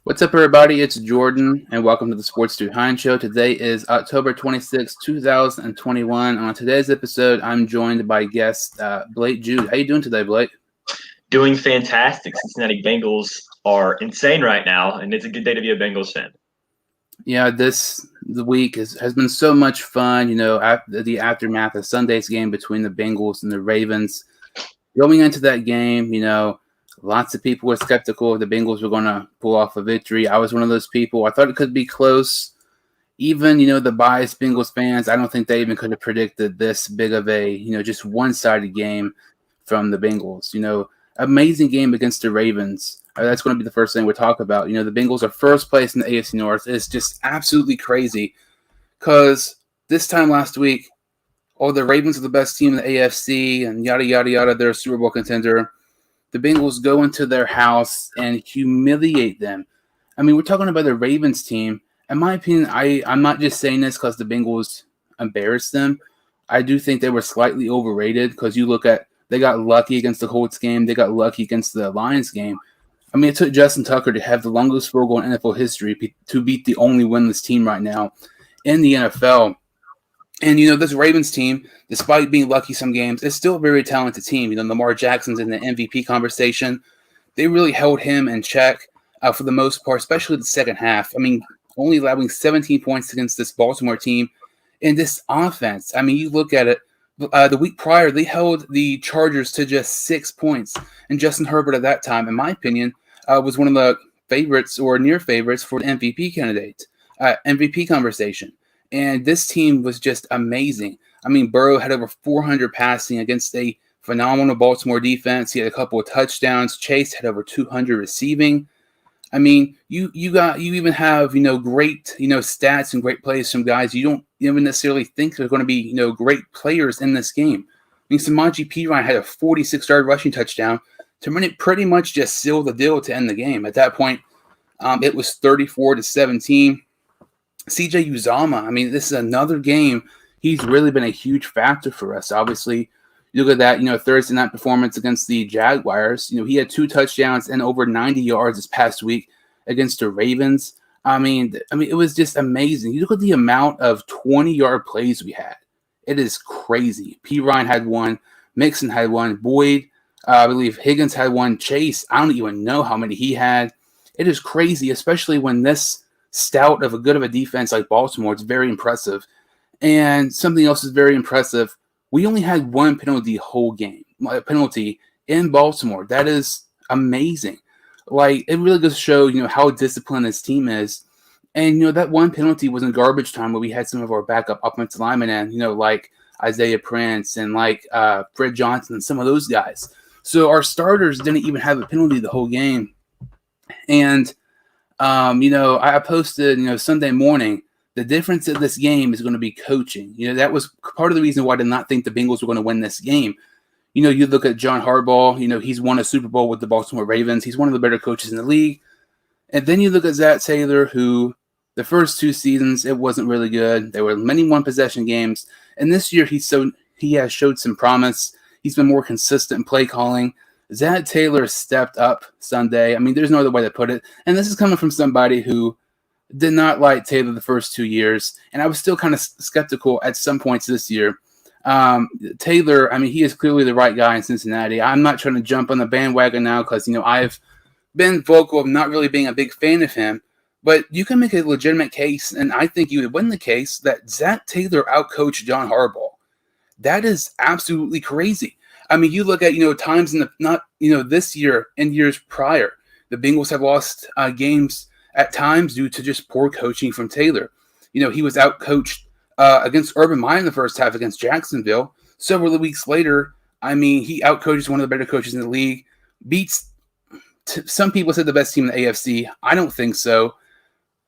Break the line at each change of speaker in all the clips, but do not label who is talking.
What's up, everybody? It's Jordan, and welcome to the Sports Behind Show. Today is October 26, 2021. On today's episode, I'm joined by guest Blake Jude. How you doing today, Blake?
Doing fantastic. Cincinnati Bengals are insane right now, and it's a good day to be a Bengals fan.
Yeah, the week has been so much fun. You know, the aftermath of Sunday's game between the Bengals and the Ravens. Going into that game, lots of people were skeptical if the Bengals were going to pull off a victory. I was one of those people. I thought it could be close. Even, the biased Bengals fans, I don't think they even could have predicted this big of a, just one-sided game from the Bengals. Amazing game against the Ravens. That's going to be the first thing we talk about. The Bengals are first place in the AFC North. It's just absolutely crazy because this time last week, the Ravens are the best team in the AFC and yada, yada, yada. They're a Super Bowl contender. The Bengals go into their house and humiliate them. I mean, we're talking about the Ravens team. In my opinion, I'm not just saying this because the Bengals embarrassed them. I do think they were slightly overrated because you look at they got lucky against the Colts game. They got lucky against the Lions game. I mean, it took Justin Tucker to have the longest field goal in NFL history to beat the only winless team right now in the NFL. And, this Ravens team, despite being lucky some games, is still a very talented team. Lamar Jackson's in the MVP conversation. They really held him in check for the most part, especially the second half. I mean, only allowing 17 points against this Baltimore team. And this offense, I mean, you look at it, the week prior, they held the Chargers to just 6 points. And Justin Herbert at that time, in my opinion, was one of the favorites or near favorites for the MVP conversation. And this team was just amazing. I mean, Burrow had over 400 passing against a phenomenal Baltimore defense. He had a couple of touchdowns. Chase had over 200 receiving. I mean, you even have, great, stats and great plays from guys you don't even necessarily think are going to be, great players in this game. I mean, Samaje Perine had a 46-yard rushing touchdown to pretty much just seal the deal to end the game. At that point, it was 34-17. CJ Uzama, I mean, this is another game. He's really been a huge factor for us. Obviously, you look at that, Thursday night performance against the Jaguars. He had 2 touchdowns and over 90 yards this past week against the Ravens. I mean, it was just amazing. You look at the amount of 20-yard plays we had. It is crazy. Perine had one. Mixon had one. Boyd, I believe Higgins had one. Chase, I don't even know how many he had. It is crazy, especially when this stout of a defense like Baltimore. It's very impressive. And something else is very impressive. We only had one penalty whole game, penalty in Baltimore. That is amazing. Like, it really does show, how disciplined this team is. And, that one penalty was in garbage time where we had some of our backup offensive linemen in, like Isaiah Prince and like Fred Johnson and some of those guys. So our starters didn't even have a penalty the whole game. And I posted, Sunday morning, the difference of this game is going to be coaching. That was part of the reason why I did not think the Bengals were going to win this game. You look at John Harbaugh, he's won a Super Bowl with the Baltimore Ravens. He's one of the better coaches in the league. And then you look at Zach Taylor, who the first 2 seasons, it wasn't really good. There were many one-possession games. And this year, he has showed some promise. He's been more consistent in play calling. Zach Taylor stepped up Sunday. I mean, there's no other way to put it. And this is coming from somebody who did not like Taylor the first 2 years. And I was still kind of skeptical at some points this year. Taylor, I mean, he is clearly the right guy in Cincinnati. I'm not trying to jump on the bandwagon now because, I've been vocal of not really being a big fan of him. But you can make a legitimate case, and I think you would win the case, that Zach Taylor outcoached John Harbaugh. That is absolutely crazy. I mean, you look at, times this year and years prior, the Bengals have lost games at times due to just poor coaching from Taylor. He was outcoached against Urban Meyer in the first half against Jacksonville. Several weeks later, I mean, he outcoaches one of the better coaches in the league, beats, some people said the best team in the AFC. I don't think so.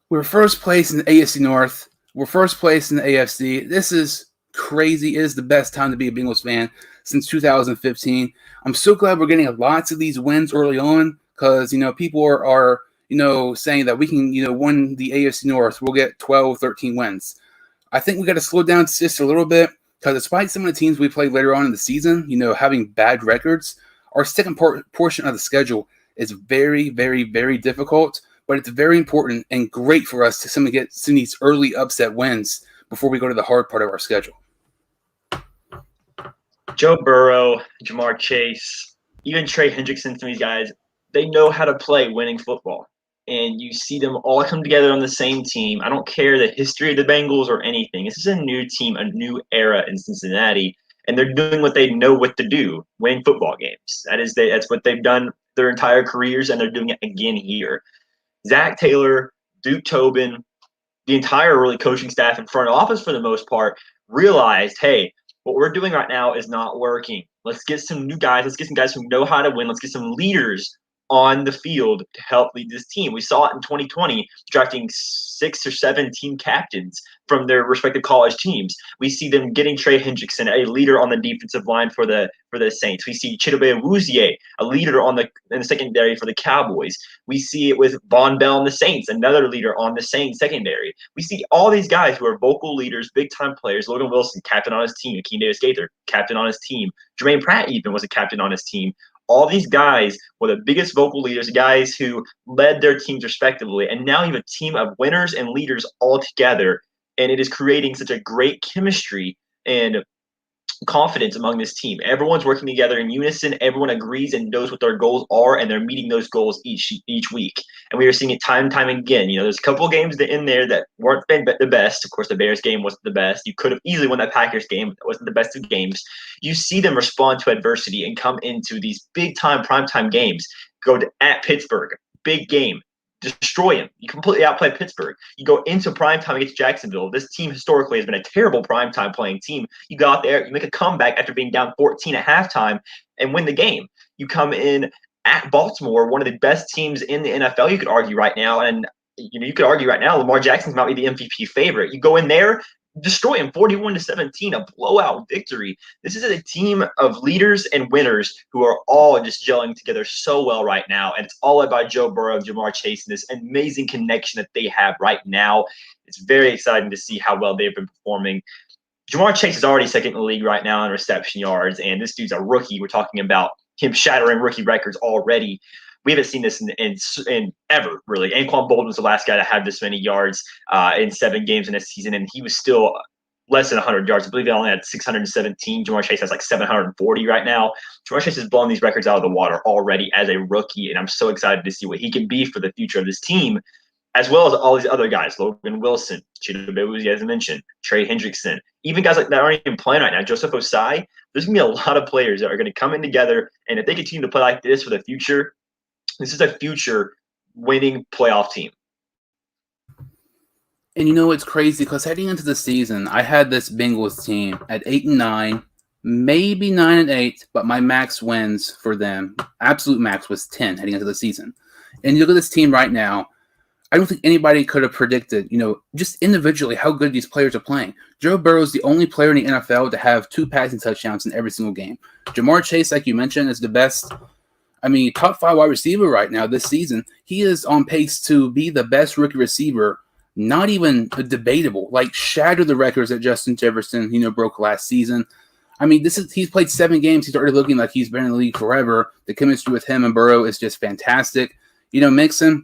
We're first place in the AFC North. We're first place in the AFC. This is crazy. It is the best time to be a Bengals fan since 2015. I'm so glad we're getting lots of these wins early on because, people are saying that we can, win the AFC North. We'll get 12, 13 wins. I think we got to slow down just a little bit because despite some of the teams we played later on in the season, having bad records, our second portion of the schedule is very, very, very difficult. but it's very important and great for us to get some of these early upset wins before we go to the hard part of our schedule.
Joe Burrow, Jamar Chase, even Trey Hendrickson, some of these guys, they know how to play winning football. And you see them all come together on the same team. I don't care the history of the Bengals or anything. This is a new team, a new era in Cincinnati, and they're doing what they know what to do, winning football games. That's what they've done their entire careers, and they're doing it again here. Zach Taylor, Duke Tobin, the entire early coaching staff and front office for the most part realized, hey, what we're doing right now is not working. Let's get some new guys. Let's get some guys who know how to win. Let's get some leaders on the field to help lead this team. We saw it in 2020, drafting 6 or 7 team captains from their respective college teams. We see them getting Trey Hendrickson, a leader on the defensive line for the Saints. We see Chidobe Awuzie, a leader in the secondary for the Cowboys. We see it with Von Bell and the Saints, another leader on the Saints secondary. We see all these guys who are vocal leaders, big-time players. Logan Wilson, captain on his team. Akeem Davis-Gaither, captain on his team. Jermaine Pratt even was a captain on his team. All these guys were the biggest vocal leaders, guys who led their teams respectively. And now you have a team of winners and leaders all together. And it is creating such a great chemistry and confidence among this team. Everyone's working together in unison. Everyone agrees and knows what their goals are, and they're meeting those goals each week. And we are seeing it time and time again. There's a couple of games in there that weren't the best. Of course, the Bears game wasn't the best. You could have easily won that Packers game, but that wasn't the best of games. You see them respond to adversity and come into these big-time, primetime games. Go at Pittsburgh, big game. Destroy him. You completely outplay Pittsburgh. You go into primetime against Jacksonville. This team historically has been a terrible primetime playing team. You go out there, you make a comeback after being down 14 at halftime and win the game. You come in at Baltimore, one of the best teams in the NFL, you could argue right now. And you could argue right now Lamar Jackson's might be the MVP favorite. You go in there, destroy him 41-17, a blowout victory. This is a team of leaders and winners who are all just gelling together so well right now. And it's all about Joe Burrow, Jamar Chase, and this amazing connection that they have right now. It's very exciting to see how well they've been performing. Jamar Chase is already second in the league right now in reception yards, and this dude's a rookie. We're talking about him shattering rookie records already. We haven't seen this in ever, really. Anquan Boldin was the last guy to have this many yards in 7 games in a season, and he was still less than 100 yards. I believe he only had 617. Jamar Chase has like 740 right now. Jamar Chase has blown these records out of the water already as a rookie, and I'm so excited to see what he can be for the future of this team, as well as all these other guys, Logan Wilson, Chidobe Awuzie, as I mentioned, Trey Hendrickson, even guys like that aren't even playing right now, Joseph Osai. There's going to be a lot of players that are going to come in together, and if they continue to play like this for the future, this is a future winning playoff team.
And it's crazy because heading into the season, I had this Bengals team at 8-9, maybe 9-8, but my max wins for them, absolute max, was 10 heading into the season. And you look at this team right now, I don't think anybody could have predicted, just individually how good these players are playing. Joe Burrow is the only player in the NFL to have 2 passing touchdowns in every single game. Jamar Chase, like you mentioned, is the best. Top 5 wide receiver right now this season. He is on pace to be the best rookie receiver, not even debatable, shatter the records that Justin Jefferson, broke last season. He's played 7 games. He's already looking like he's been in the league forever. The chemistry with him and Burrow is just fantastic. Mixon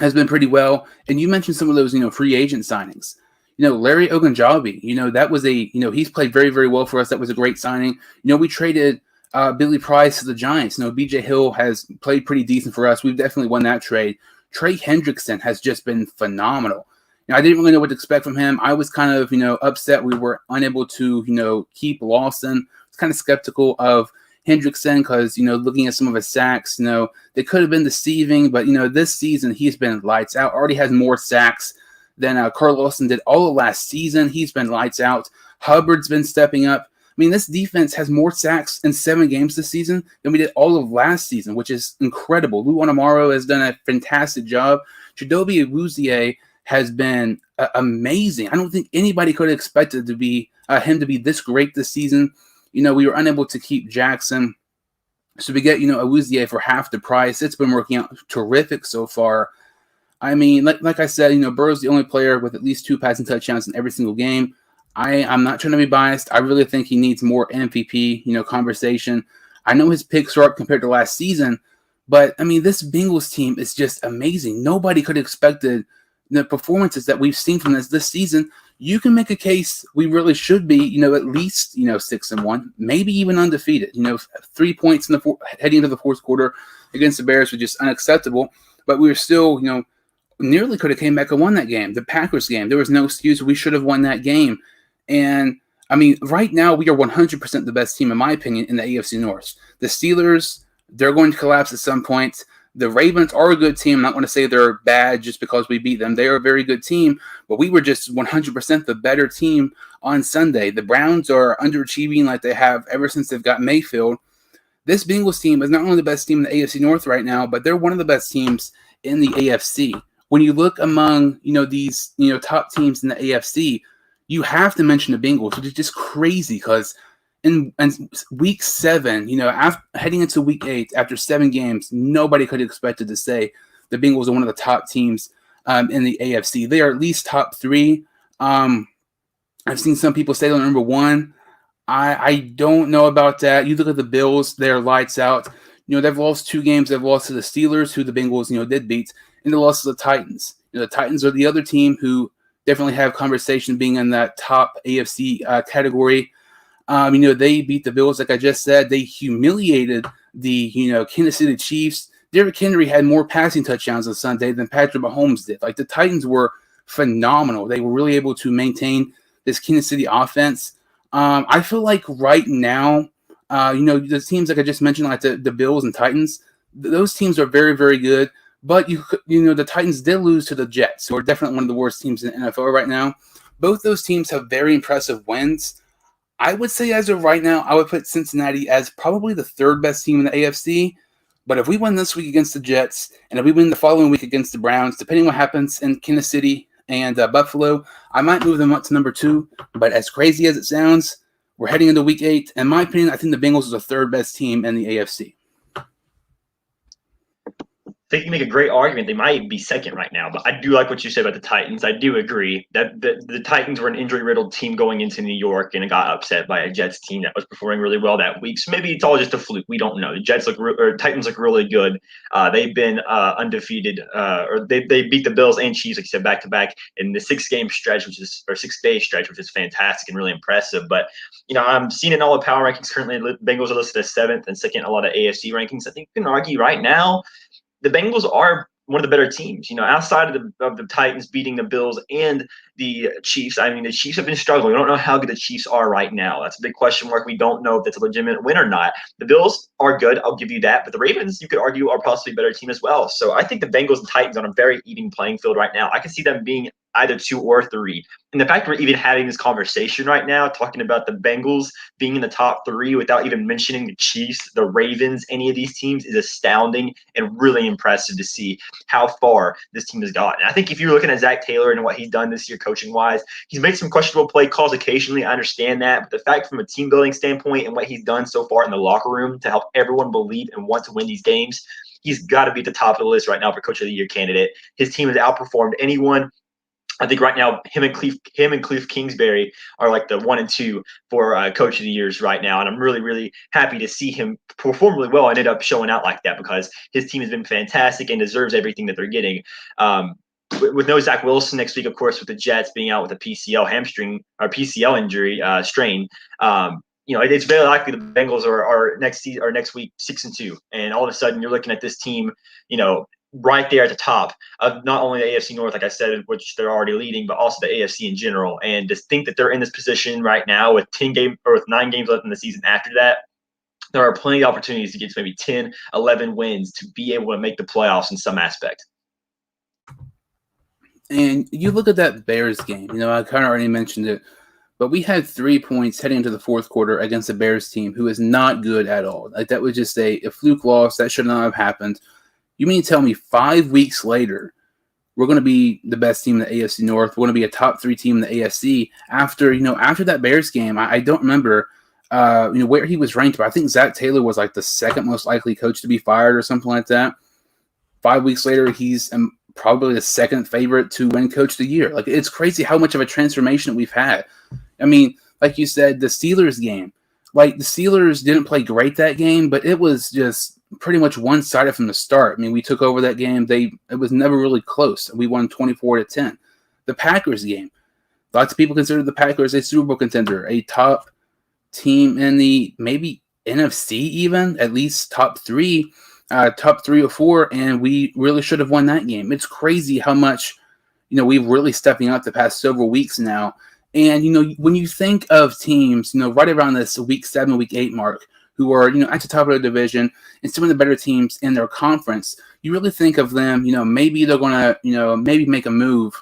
has been pretty well. And you mentioned some of those, free agent signings. Larry Ogunjobi, that was he's played very, very well for us. That was a great signing. We traded Billy Price to the Giants. B.J. Hill has played pretty decent for us. We've definitely won that trade. Trey Hendrickson has just been phenomenal. I didn't really know what to expect from him. I was kind of, upset we were unable to, keep Lawson. I was kind of skeptical of Hendrickson because, looking at some of his sacks, they could have been deceiving. But, this season he's been lights out. Already has more sacks than Carl Lawson did all of last season. He's been lights out. Hubbard's been stepping up. This defense has more sacks in 7 games this season than we did all of last season, which is incredible. Lou Anamaro has done a fantastic job. Chidobe Awuzie has been amazing. I don't think anybody could have expected him to be this great this season. We were unable to keep Jackson. So we get, Awuzie for half the price. It's been working out terrific so far. Like I said, Burrow's the only player with at least 2 passing touchdowns in every single game. I'm not trying to be biased. I really think he needs more MVP, conversation. I know his picks are up compared to last season, But, I mean, this Bengals team is just amazing. Nobody could have expected the performances that we've seen from this season. You can make a case we really should be, at least, 6-1, maybe even undefeated. 3 points heading into the fourth quarter against the Bears was just unacceptable. But we were still, nearly could have came back and won that game. The Packers game, there was no excuse. We should have won that game. And, I mean, right now we are 100% the best team, in my opinion, in the AFC North. The Steelers, they're going to collapse at some point. The Ravens are a good team. I'm not going to say they're bad just because we beat them. They are a very good team, but we were just 100% the better team on Sunday. The Browns are underachieving like they have ever since they've got Mayfield. This Bengals team is not only the best team in the AFC North right now, but they're one of the best teams in the AFC. When you look among, these, top teams in the AFC, you have to mention the Bengals, which is just crazy because in week 7, heading into week 8, after 7 games, nobody could have expected to say the Bengals are one of the top teams in the AFC. They are at least top 3. I've seen some people say they're number 1. I don't know about that. You look at the Bills, they're lights out. They've lost 2 games. They've lost to the Steelers, who the Bengals, did beat, and they lost to the Titans. The Titans are the other team who definitely have conversation being in that top AFC category. They beat the Bills, like I just said. They humiliated the, Kansas City Chiefs. Derrick Henry had more passing touchdowns on Sunday than Patrick Mahomes did. Like, the Titans were phenomenal. They were really able to maintain this Kansas City offense. I feel like right now, the teams like I just mentioned, like the Bills and Titans, those teams are very, very good. But, the Titans did lose to the Jets, who are definitely one of the worst teams in the NFL right now. Both those teams have very impressive wins. I would say as of right now, I would put Cincinnati as probably the 3rd best team in the AFC. But if we win this week against the Jets, and if we win the following week against the Browns, depending on what happens in Kansas City and Buffalo, I might move them up to number 2. But as crazy as it sounds, we're heading into week 8. In my opinion, I think the Bengals are the 3rd best team in the AFC.
I think you make a great argument. They might be 2nd right now, but I do like what you said about the Titans. I do agree that the Titans were an injury-riddled team going into New York and it got upset by a Jets team that was performing really well that week. So maybe it's all just a fluke. We don't know. The Titans look really good. They've been undefeated, or they beat the Bills and Chiefs, like you said, back-to-back in the 6-game stretch, 6-day stretch, which is fantastic and really impressive. But I'm seeing in all the power rankings currently, Bengals are listed as 7th and 2nd in a lot of AFC rankings. I think you can argue right now the Bengals are one of the better teams, outside of the Titans beating the Bills and the Chiefs. I mean, the Chiefs have been struggling. We don't know how good the Chiefs are right now. That's a big question mark. We don't know if that's a legitimate win or not. The Bills are good. I'll give you that. But the Ravens, you could argue, are possibly a better team as well. So I think the Bengals and Titans are on a very even playing field right now. I can see them being either 2 or 3. And the fact we're even having this conversation right now, talking about the Bengals being in the top 3 without even mentioning the Chiefs, the Ravens, any of these teams is astounding and really impressive to see how far this team has gotten. I think if you're looking at Zach Taylor and what he's done this year coaching-wise, he's made some questionable play calls occasionally. I understand that. But the fact from a team-building standpoint and what he's done so far in the locker room to help everyone believe and want to win these games, he's got to be at the top of the list right now for Coach of the Year candidate. His team has outperformed anyone. I think right now him and Cliff Kingsbury are like the 1 and 2 for Coach of the Years right now, and I'm really, really happy to see him perform really well and end up showing out like that because his team has been fantastic and deserves everything that they're getting. With no Zach Wilson next week, of course, with the Jets being out with a PCL injury strain. It's very likely the Bengals are next week 6-2, and all of a sudden you're looking at this team, right there at the top of not only the AFC North, like I said, which they're already leading, but also the AFC in general. And to think that they're in this position right now with 9 games left in the season after that, there are plenty of opportunities to get to maybe 10, 11 wins to be able to make the playoffs in some aspect.
And you look at that Bears game, I kind of already mentioned it, but we had 3 points heading into the fourth quarter against the Bears team who is not good at all. Like, that was just a fluke loss. That should not have happened. You mean to tell me 5 weeks later, we're going to be the best team in the AFC North? We're going to be a top 3 team in the AFC after that Bears game. I don't remember, where he was ranked, but I think Zach Taylor was like the 2nd most likely coach to be fired or something like that. 5 weeks later, he's probably the 2nd favorite to win Coach of the Year. Like, it's crazy how much of a transformation we've had. I mean, like you said, the Steelers game. Like, the Steelers didn't play great that game, but it was just pretty much one-sided from the start. I mean, we took over that game. It was never really close. We won 24-10. The Packers game. Lots of people consider the Packers a Super Bowl contender, a top team in the maybe NFC even, at least top three or four, and we really should have won that game. It's crazy how much, we've really stepping up the past several weeks now. And, when you think of teams, right around this week 7, week 8 mark, who are, at the top of the division and some of the better teams in their conference, you really think of them, maybe they're going to, maybe make a move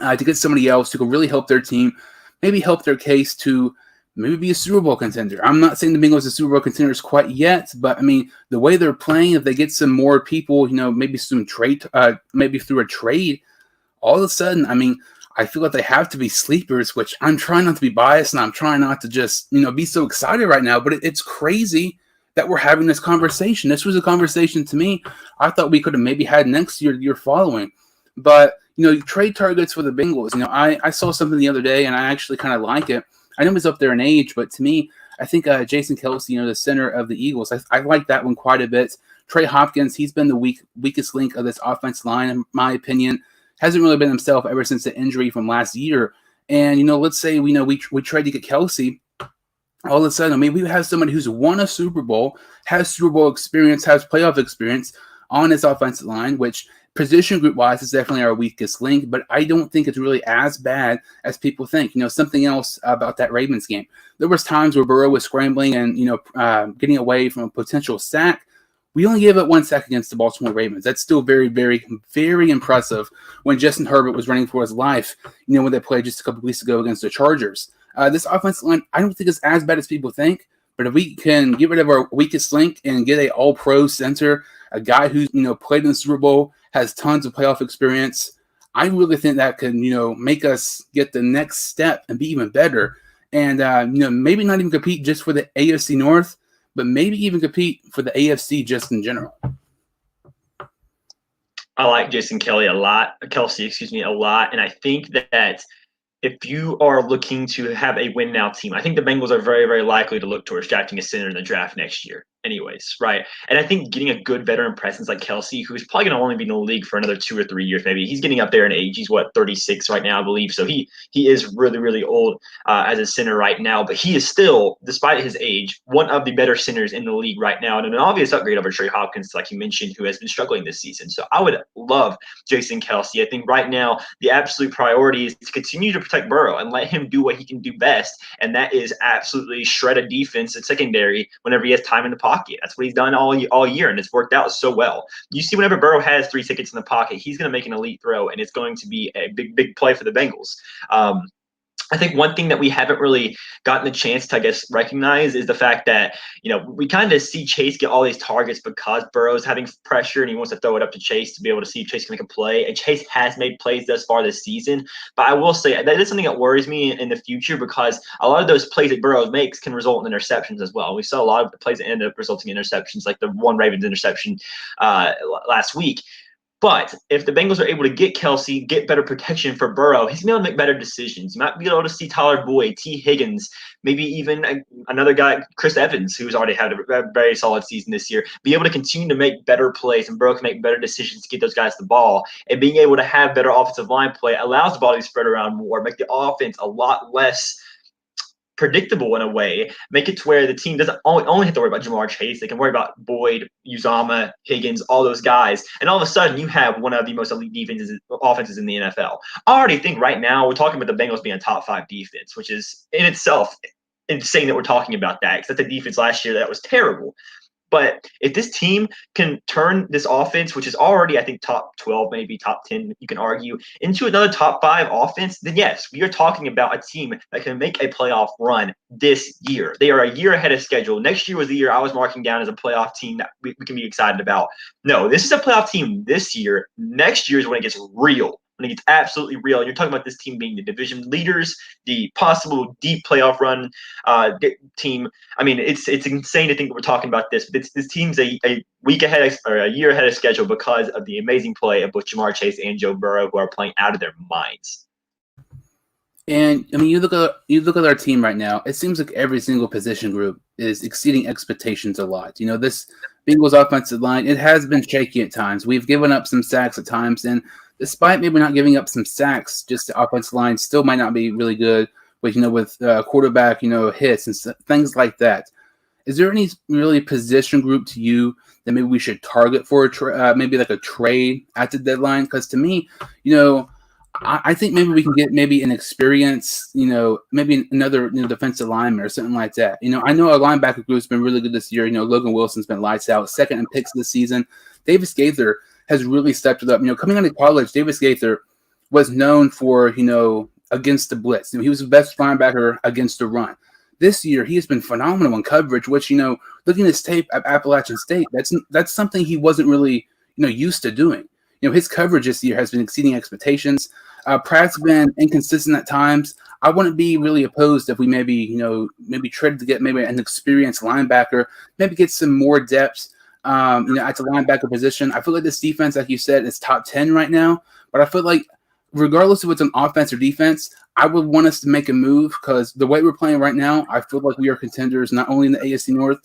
to get somebody else who can really help their team, maybe help their case to maybe be a Super Bowl contender. I'm not saying the Bengals are Super Bowl contenders quite yet, but I mean, the way they're playing, if they get some more people, maybe some trade, maybe through a trade, all of a sudden, I mean, I feel like they have to be sleepers, which I'm trying not to be biased and I'm trying not to just, be so excited right now, but it's crazy that we're having this conversation. This was a conversation to me I thought we could have maybe had next year, the year following. But, trade targets for the Bengals, I saw something the other day and I actually kind of like it. I know he's up there in age, but to me, I think Jason Kelce, the center of the Eagles, I like that one quite a bit. Trey Hopkins, he's been the weakest link of this offensive line, in my opinion. Hasn't really been himself ever since the injury from last year. And, let's say we tried to get Kelce. All of a sudden, I mean, we have somebody who's won a Super Bowl, has Super Bowl experience, has playoff experience on his offensive line, which position group-wise is definitely our weakest link, but I don't think it's really as bad as people think. Something else about that Ravens game. There was times where Burrow was scrambling and, getting away from a potential sack. We only gave up 1 sack against the Baltimore Ravens. That's still very, very, very impressive when Justin Herbert was running for his life, when they played just a couple weeks ago against the Chargers. This offensive line, I don't think it's as bad as people think, but if we can get rid of our weakest link and get a all-pro center, a guy who's, played in the Super Bowl, has tons of playoff experience, I really think that could, make us get the next step and be even better. And, maybe not even compete just for the AFC North, but maybe even compete for the AFC just in general.
I like Kelsey, a lot. And I think that if you are looking to have a win now team, I think the Bengals are very, very likely to look towards drafting a center in the draft next year anyways, right? And I think getting a good veteran presence like Kelce, who's probably going to only be in the league for another 2 or 3 years, maybe. He's getting up there in age. He's, 36 right now, I believe. So he is really, really old as a center right now. But he is still, despite his age, one of the better centers in the league right now. And an obvious upgrade over Trey Hopkins, like you mentioned, who has been struggling this season. So I would love Jason Kelce. I think right now the absolute priority is to continue to protect Burrow and let him do what he can do best. And that is absolutely shred a defense at secondary whenever he has time in the pocket. That's what he's done all year, and it's worked out so well. You see, whenever Burrow has 3 tickets in the pocket, he's going to make an elite throw, and it's going to be a big, big play for the Bengals. I think one thing that we haven't really gotten the chance to, I guess, recognize is the fact that, we kind of see Chase get all these targets because Burrow's having pressure and he wants to throw it up to Chase to be able to see if Chase can make a play. And Chase has made plays thus far this season. But I will say that is something that worries me in the future because a lot of those plays that Burrow makes can result in interceptions as well. We saw a lot of the plays that ended up resulting in interceptions, like the one Ravens interception last week. But if the Bengals are able to get Kelce, get better protection for Burrow, he's going to be able to make better decisions. You might be able to see Tyler Boyd, T. Higgins, maybe even another guy, Chris Evans, who's already had a very solid season this year, be able to continue to make better plays, and Burrow can make better decisions to get those guys the ball. And being able to have better offensive line play allows the ball to be spread around more, make the offense a lot less predictable in a way, make it to where the team doesn't only have to worry about Jamar Chase. They can worry about Boyd, Uzama, Higgins, all those guys. And all of a sudden, you have one of the most elite offenses in the NFL. I already think right now we're talking about the Bengals being a top 5 defense, which is in itself insane that we're talking about that because that's a defense last year that was terrible. But if this team can turn this offense, which is already, I think, top 12, maybe top 10, you can argue, into another top 5 offense, then yes, we are talking about a team that can make a playoff run this year. They are a year ahead of schedule. Next year was the year I was marking down as a playoff team that we can be excited about. No, this is a playoff team this year. Next year is when it gets real. When it gets absolutely real. You're talking about this team being the division leaders, the possible deep playoff run team. I mean, it's insane to think that we're talking about this. But this team's a week ahead or a year ahead of schedule because of the amazing play of both Jamar Chase and Joe Burrow, who are playing out of their minds.
And I mean, you look at our team right now. It seems like every single position group is exceeding expectations a lot. This Bengals offensive line, it has been shaky at times. We've given up some sacks at times, and despite maybe not giving up some sacks, just the offensive line still might not be really good with quarterback, hits and things like that. Is there any really position group to you that maybe we should target for maybe like a trade at the deadline? Because to me, I think maybe we can get maybe an experience, maybe another defensive lineman or something like that. I know our linebacker group's been really good this year. Logan Wilson's been lights out, second in picks this season. Davis Gaither has really stepped it up. Coming out of college, Davis Gaither was known for, against the blitz. He was the best linebacker against the run. This year, he has been phenomenal in coverage, which, looking at his tape at Appalachian State, that's something he wasn't really, used to doing. His coverage this year has been exceeding expectations. Pratt's been inconsistent at times. I wouldn't be really opposed if we maybe traded to get maybe an experienced linebacker, maybe get some more depth, at the linebacker position. I feel like this defense, like you said, is top 10 right now. But I feel like regardless of what's on offense or defense, I would want us to make a move because the way we're playing right now, I feel like we are contenders not only in the AFC North,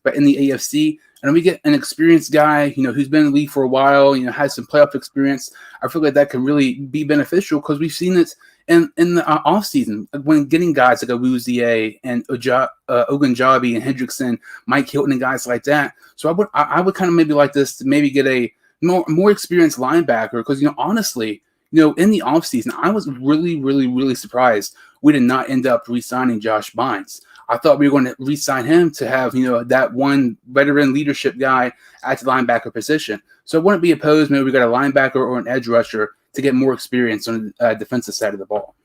but in the AFC. And we get an experienced guy, who's been in the league for a while, has some playoff experience. I feel like that can really be beneficial because we've seen it in the offseason when getting guys like Awuzie and Ogunjobi and Hendrickson, Mike Hilton and guys like that. So I would kind of maybe like this to maybe get a more experienced linebacker because, honestly, in the offseason, I was really, really, really surprised we did not end up re-signing Josh Bynes. I thought we were going to re-sign him to have, that one veteran leadership guy at the linebacker position. So I wouldn't be opposed. Maybe we got a linebacker or an edge rusher to get more experience on the defensive side of the ball.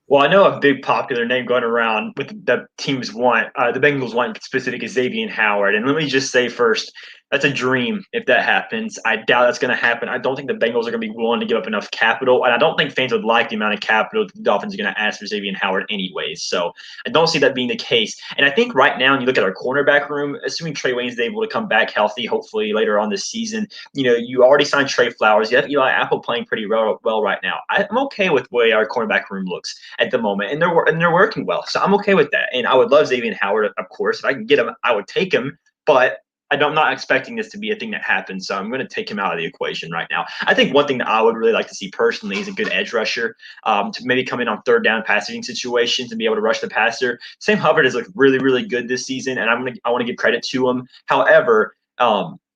Well, I know a big popular name going around with the teams want, the Bengals want specific is Xavier Howard. And let me just say first, that's a dream if that happens. I doubt that's going to happen. I don't think the Bengals are going to be willing to give up enough capital, and I don't think fans would like the amount of capital the Dolphins are going to ask for Xavier Howard anyways. So I don't see that being the case. And I think right now, when you look at our cornerback room, assuming Trey Wayne's is able to come back healthy, hopefully later on this season, you already signed Trey Flowers. You have Eli Apple playing pretty well right now. I'm okay with the way our cornerback room looks at the moment, and they're working well. So I'm okay with that. And I would love Xavier Howard, of course. If I can get him, I would take him. But I'm not expecting this to be a thing that happens, so I'm going to take him out of the equation right now. I think one thing that I would really like to see personally is a good edge rusher to maybe come in on third down passing situations and be able to rush the passer. Sam Hubbard has looked really, really good this season, and I want to give credit to him. However,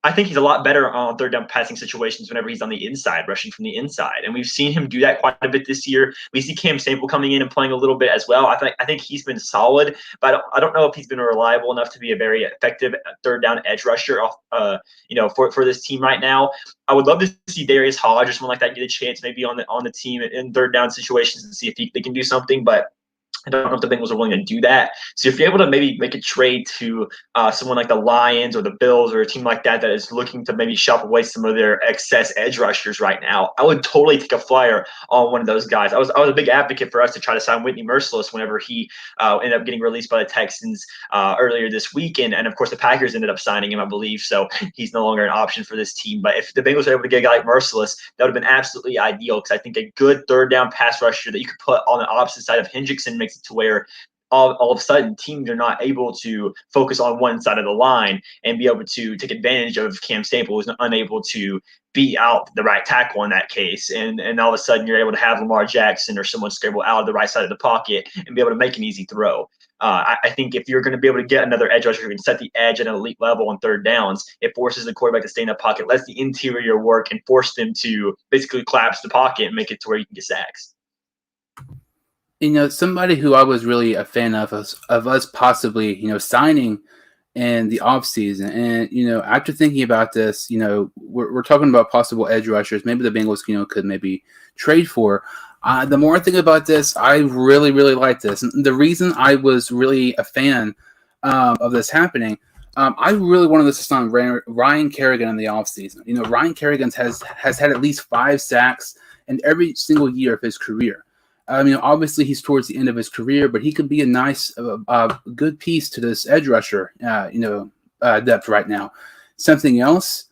I think he's a lot better on third down passing situations whenever he's on the inside, rushing from the inside. And we've seen him do that quite a bit this year. We see Cam Sample coming in and playing a little bit as well. I think he's been solid, but I don't know if he's been reliable enough to be a very effective third down edge rusher for this team right now. I would love to see Darius Hodge or someone like that get a chance maybe on the team in third down situations and see if they can do something, but I don't know if the Bengals are willing to do that. So if you're able to maybe make a trade to someone like the Lions or the Bills or a team like that is looking to maybe shop away some of their excess edge rushers right now, I would totally take a flyer on one of those guys. I was a big advocate for us to try to sign Whitney Merciless whenever he ended up getting released by the Texans earlier this week. And of course, the Packers ended up signing him, I believe. So he's no longer an option for this team. But if the Bengals were able to get a guy like Merciless, that would have been absolutely ideal because I think a good third down pass rusher that you could put on the opposite side of Hendrickson makes it to where all of a sudden teams are not able to focus on one side of the line and be able to take advantage of Cam Sample, who's unable to beat out the right tackle in that case. And all of a sudden you're able to have Lamar Jackson or someone scramble out of the right side of the pocket and be able to make an easy throw. I think if you're going to be able to get another edge rusher who can set the edge at an elite level on third downs, it forces the quarterback to stay in the pocket, lets the interior work, and force them to basically collapse the pocket and make it to where you can get sacks.
Somebody who I was really a fan of us possibly, signing in the offseason. And, after thinking about this, we're talking about possible edge rushers. Maybe the Bengals, could maybe trade for. The more I think about this, I really, really like this. And the reason I was really a fan of this happening, I really wanted this to sign Ryan Kerrigan in the offseason. Ryan Kerrigan has had at least 5 sacks in every single year of his career. Obviously he's towards the end of his career, but he could be a nice, good piece to this edge rusher, depth right now. Something else,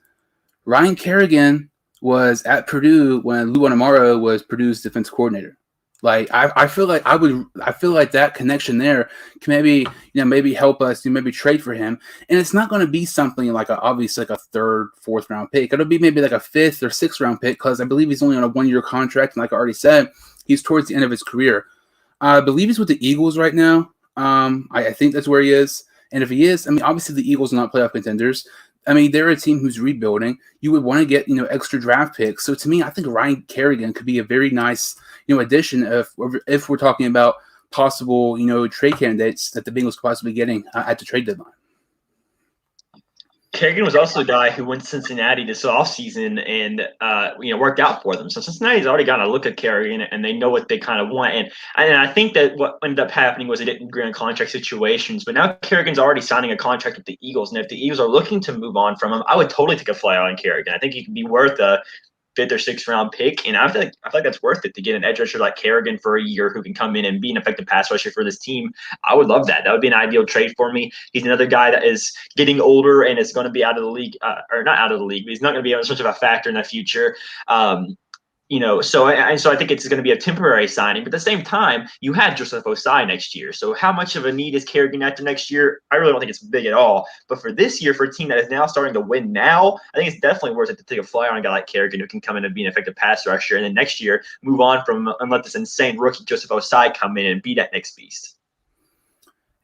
Ryan Kerrigan was at Purdue when Lou Anamaro was Purdue's defense coordinator. Like I feel like that connection there can maybe help us to maybe trade for him, and it's not going to be something like obviously like a third, fourth round pick. It'll be maybe like a fifth or sixth round pick because I believe he's only on a 1 year contract, and like I already said, he's towards the end of his career. I believe he's with the Eagles right now. I think that's where he is, and if he is, I mean, obviously the Eagles are not playoff contenders. I mean, they're a team who's rebuilding. You would want to get extra draft picks. So to me, I think Ryan Kerrigan could be a very nice addition if we're talking about possible trade candidates that the Bengals could possibly getting at the trade deadline.
Kerrigan was also a guy who went to Cincinnati this offseason and worked out for them. So Cincinnati's already gotten a look at Kerrigan and they know what they kind of want. And I think that what ended up happening was they didn't agree on contract situations. But now Kerrigan's already signing a contract with the Eagles. And if the Eagles are looking to move on from him, I would totally take a flyer on Kerrigan. I think he could be worth a fifth or sixth round pick, and I feel like that's worth it to get an edge rusher like Kerrigan for a year who can come in and be an effective pass rusher for this team. I would love that. That would be an ideal trade for me. He's another guy that is getting older and is going to be out of the league, or not out of the league, but he's not going to be as much of a factor in the future. So I think it's going to be a temporary signing. But at the same time, you have Joseph Osai next year. So how much of a need is Kerrigan after next year? I really don't think it's big at all. But for this year, for a team that is now starting to win now, I think it's definitely worth it to take a flyer on a guy like Kerrigan who can come in and be an effective pass rusher. And then next year, move on from and let this insane rookie Joseph Osai come in and be that next beast.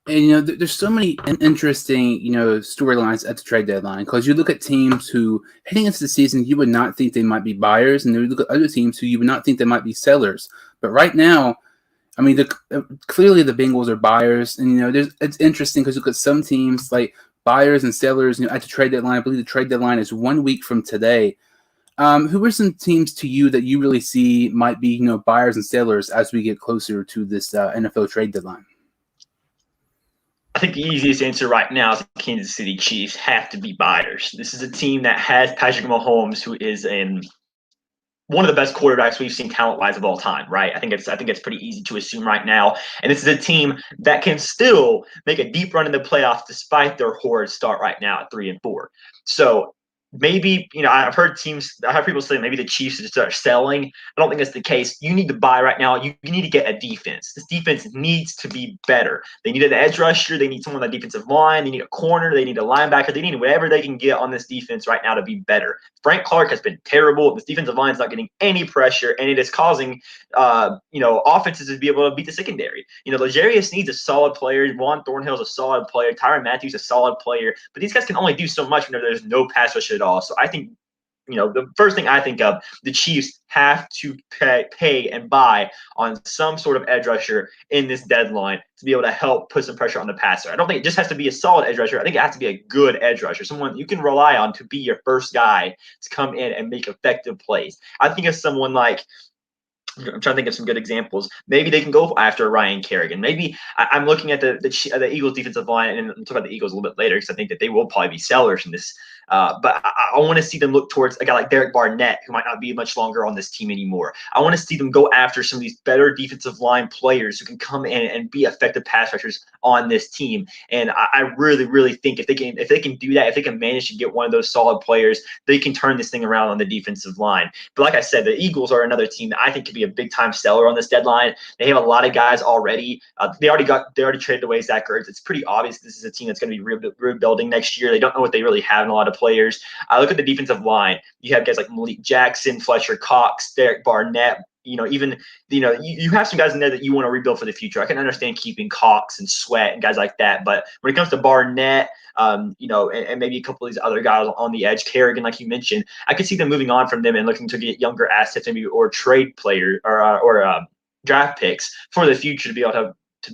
And there's so many interesting storylines at the trade deadline because you look at teams who heading into the season you would not think they might be buyers, and then you look at other teams who you would not think they might be sellers. But right now, I mean, clearly the Bengals are buyers, and it's interesting because you look at some teams like buyers and sellers. At the trade deadline, I believe the trade deadline is 1 week from today. Who are some teams to you that you really see might be buyers and sellers as we get closer to this NFL trade deadline?
I think the easiest answer right now is the Kansas City Chiefs have to be buyers. This is a team that has Patrick Mahomes, who is one of the best quarterbacks we've seen talent-wise of all time, right? I think it's pretty easy to assume right now. And this is a team that can still make a deep run in the playoffs despite their horrid start right now at 3-4. So maybe, I've heard people say maybe the Chiefs should start selling. I don't think that's the case. You need to buy right now. You need to get a defense. This defense needs to be better. They need an edge rusher. They need someone on the defensive line. They need a corner. They need a linebacker. They need whatever they can get on this defense right now to be better. Frank Clark has been terrible. This defensive line is not getting any pressure, and it is causing, offenses to be able to beat the secondary. L'Jarius needs a solid player. Juan Thornhill is a solid player. Tyrann Mathieu is a solid player. But these guys can only do so much when there's no pass rush at all. So I think, the first thing I think of, the Chiefs have to pay and buy on some sort of edge rusher in this deadline to be able to help put some pressure on the passer. I don't think it just has to be a solid edge rusher. I think it has to be a good edge rusher, someone you can rely on to be your first guy to come in and make effective plays. I think of someone like, I'm trying to think of some good examples. Maybe they can go after Ryan Kerrigan. Maybe I'm looking at the Eagles defensive line, and I'll talk about the Eagles a little bit later because I think that they will probably be sellers in this. But I want to see them look towards a guy like Derek Barnett, who might not be much longer on this team anymore. I want to see them go after some of these better defensive line players who can come in and be effective pass rushers on this team. And I really, really think if they can do that, if they can manage to get one of those solid players, they can turn this thing around on the defensive line. But like I said, the Eagles are another team that I think could be a big time seller on this deadline. They have a lot of guys already. They already traded away Zach Ertz. It's pretty obvious this is a team that's going to be rebuilding next year. They don't know what they really have in a lot of players. I look at the defensive line. You have guys like Malik Jackson, Fletcher Cox, Derek Barnett. You have some guys in there that you want to rebuild for the future. I can understand keeping Cox and Sweat and guys like that, but when it comes to Barnett, and maybe a couple of these other guys on the edge, Kerrigan, like you mentioned, I could see them moving on from them and looking to get younger assets, maybe or trade player or draft picks for the future to be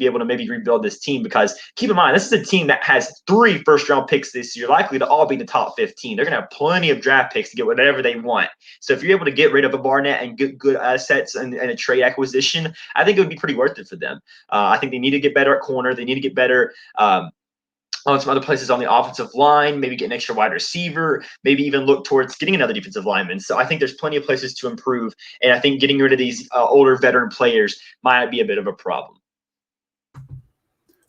able to maybe rebuild this team. Because keep in mind, this is a team that has 3 first-round picks this year, likely to all be the top 15. They're going to have plenty of draft picks to get whatever they want. So if you're able to get rid of a Barnett and get good assets and a trade acquisition, I think it would be pretty worth it for them. I think they need to get better at corner. They need to get better on some other places on the offensive line, maybe get an extra wide receiver, maybe even look towards getting another defensive lineman. So I think there's plenty of places to improve. And I think getting rid of these older veteran players might be a bit of a problem.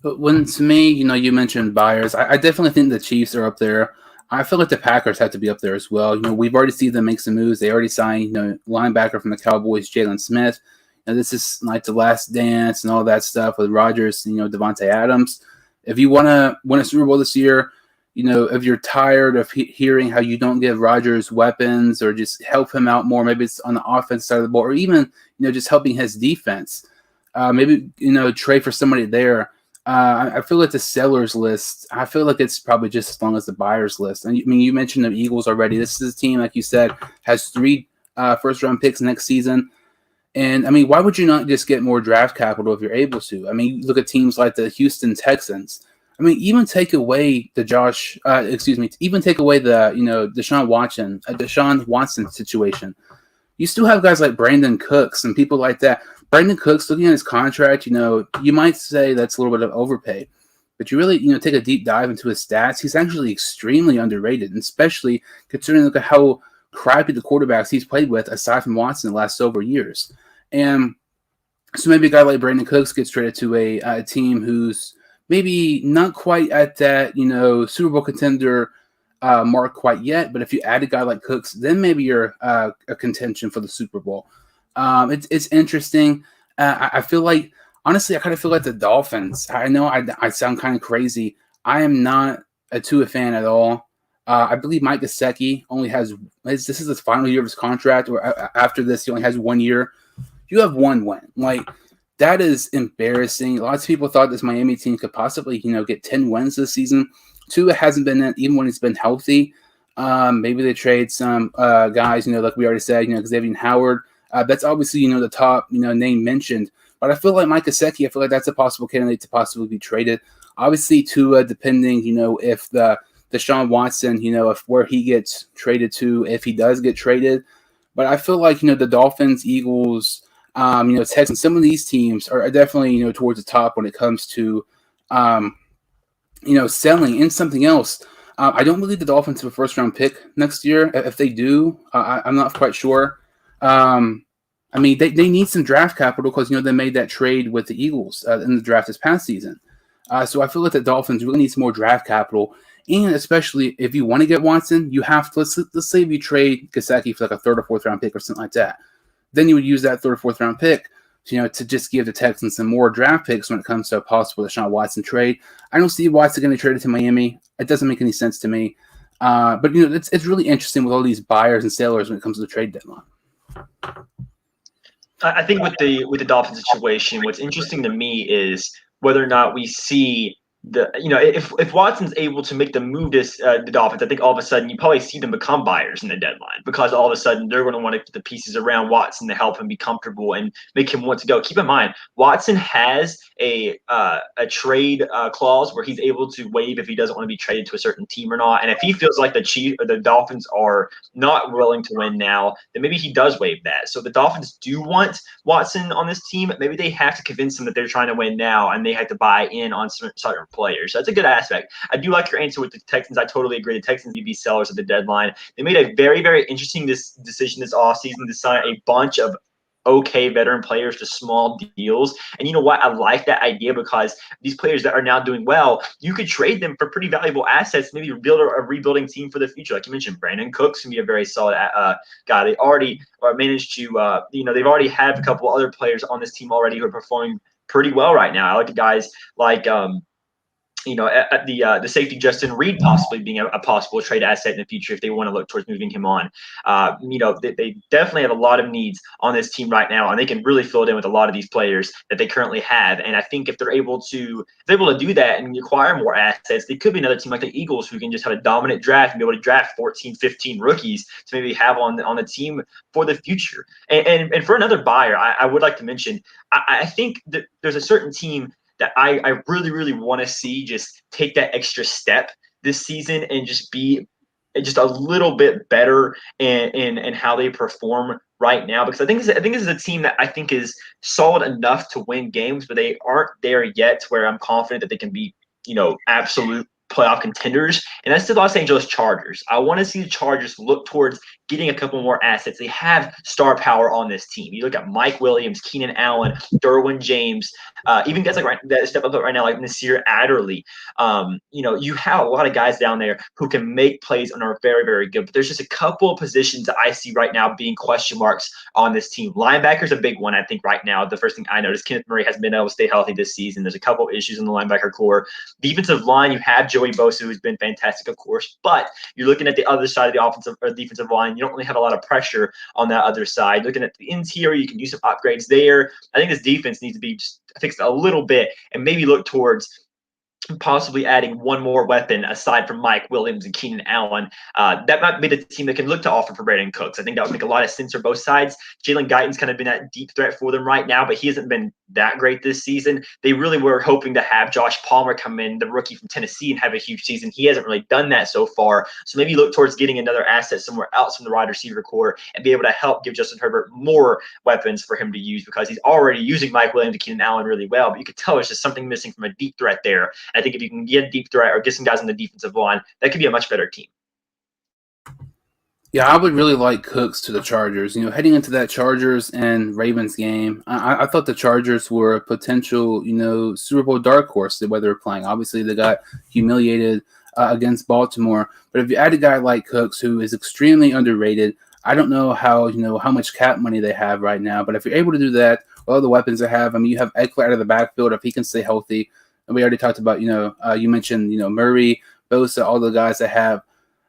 But to me, you mentioned buyers. I definitely think the Chiefs are up there. I feel like the Packers have to be up there as well. We've already seen them make some moves. They already signed, linebacker from the Cowboys, Jalen Smith. and this is like the last dance and all that stuff with Rodgers, Devontae Adams. If you want to win a Super Bowl this year, if you're tired of hearing how you don't give Rodgers weapons or just help him out more, maybe it's on the offense side of the ball, or even, just helping his defense. Maybe, trade for somebody there. I feel like the sellers list, I feel like it's probably just as long as the buyers list. And you mentioned the Eagles already. This is a team, like you said, has 3 first-round picks next season. And, why would you not just get more draft capital if you're able to? You look at teams like the Houston Texans. Even take away the Deshaun Watson situation. You still have guys like Brandon Cooks and people like that. Brandon Cooks, looking at his contract, you might say that's a little bit of overpay. But you really, take a deep dive into his stats. He's actually extremely underrated, and especially considering look at how crappy the quarterbacks he's played with aside from Watson the last several years. And so maybe a guy like Brandon Cooks gets traded to a team who's maybe not quite at that, Super Bowl contender mark quite yet. But if you add a guy like Cooks, then maybe you're a contention for the Super Bowl. It's interesting. I feel like, honestly, I kind of feel like the Dolphins. I know I sound kind of crazy. I am not a Tua fan at all. I believe Mike Gesicki only has this is his final year of his contract, or after this, he only has 1 year. You have 1 win. Like, that is embarrassing. Lots of people thought this Miami team could possibly, get 10 wins this season. Tua hasn't been in, even when he's been healthy. Maybe they trade some guys, like we already said, Xavier Howard. That's obviously, the top, name mentioned. But I feel like Mike Gesicki, I feel like that's a possible candidate to possibly be traded. Obviously, Tua, depending, if the Deshaun Watson, if where he gets traded to, if he does get traded. But I feel like, the Dolphins, Eagles, Texans, some of these teams are definitely, towards the top when it comes to, selling. And something else, I don't believe the Dolphins have a first-round pick next year. If they do, I'm not quite sure. They need some draft capital because, they made that trade with the Eagles in the draft this past season. So I feel like the Dolphins really need some more draft capital. And especially if you want to get Watson, you have to, let's say if you trade Gesicki for like a 3rd or 4th round pick or something like that. Then you would use that 3rd or 4th round pick, to just give the Texans some more draft picks when it comes to a possible Deshaun Watson trade. I don't see Watson going to trade it to Miami. It doesn't make any sense to me. But it's really interesting with all these buyers and sellers when it comes to the trade deadline.
I think with the Dolphins situation, what's interesting to me is whether or not we see if Watson's able to make the move to the Dolphins, I think all of a sudden you probably see them become buyers in the deadline, because all of a sudden they're going to want to put the pieces around Watson to help him be comfortable and make him want to go. Keep in mind, Watson has a trade clause where he's able to waive if he doesn't want to be traded to a certain team or not. And if he feels like the Dolphins are not willing to win now, then maybe he does waive that. So the Dolphins do want Watson on this team. Maybe they have to convince him that they're trying to win now, and they have to buy in on certain players. So that's a good aspect. I do like your answer with the Texans. I totally agree. The Texans need to be sellers at the deadline. They made a very, very interesting decision this offseason to sign a bunch of okay veteran players to small deals. And you know what? I like that idea, because these players that are now doing well, you could trade them for pretty valuable assets, maybe build a rebuilding team for the future. Like you mentioned, Brandon Cooks can be a very solid guy. They already managed to, they've already had a couple other players on this team already who are performing pretty well right now. I like the guys like, the safety Justin Reed possibly being a possible trade asset in the future if they want to look towards moving him on. They definitely have a lot of needs on this team right now, and they can really fill it in with a lot of these players that they currently have. And I think if they're able to do that and acquire more assets, they could be another team like the Eagles who can just have a dominant draft and be able to draft 14, 15 rookies to maybe have on the team for the future. And for another buyer, I would like to mention, I think that there's a certain team that I really, really want to see just take that extra step this season and just be just a little bit better in how they perform right now. Because I think this is a team that I think is solid enough to win games, but they aren't there yet where I'm confident that they can be, absolute playoff contenders. And that's the Los Angeles Chargers. I want to see the Chargers look towards getting a couple more assets. They have star power on this team. You look at Mike Williams, Keenan Allen, Derwin James, even guys like that step up right now, like Nasir Adderley. You have a lot of guys down there who can make plays and are very, very good. But there's just a couple of positions that I see right now being question marks on this team. Linebacker's a big one, I think, right now. The first thing I noticed, Kenneth Murray has been able to stay healthy this season. There's a couple of issues in the linebacker core. Defensive line, you have Joey Bosa, who's been fantastic, of course. But you're looking at the other side of the offensive or defensive line. You don't really have a lot of pressure on that other side. Looking at the interior, you can do some upgrades there. I think this defense needs to be just fixed a little bit and maybe look towards possibly adding one more weapon aside from Mike Williams and Keenan Allen. That might be the team that can look to offer for Brandon Cooks. I think that would make a lot of sense for both sides. Jalen Guyton's kind of been that deep threat for them right now, but he hasn't been that great this season. They really were hoping to have Josh Palmer come in, the rookie from Tennessee, and have a huge season. He hasn't really done that so far. So maybe look towards getting another asset somewhere else from the wide receiver core and be able to help give Justin Herbert more weapons for him to use, because he's already using Mike Williams and Keenan Allen really well. But you could tell there's just something missing from a deep threat there. I think if you can get a deep threat or get some guys on the defensive line, that could be a much better team.
Yeah, I would really like Cooks to the Chargers. Heading into that Chargers and Ravens game, I thought the Chargers were a potential, Super Bowl dark horse the way they were playing. Obviously, they got humiliated against Baltimore. But if you add a guy like Cooks, who is extremely underrated, I don't know how much cap money they have right now. But if you're able to do that, all the weapons they have, you have Eckler out of the backfield if he can stay healthy. And we already talked about, you mentioned, Murray, Bosa, all the guys they have.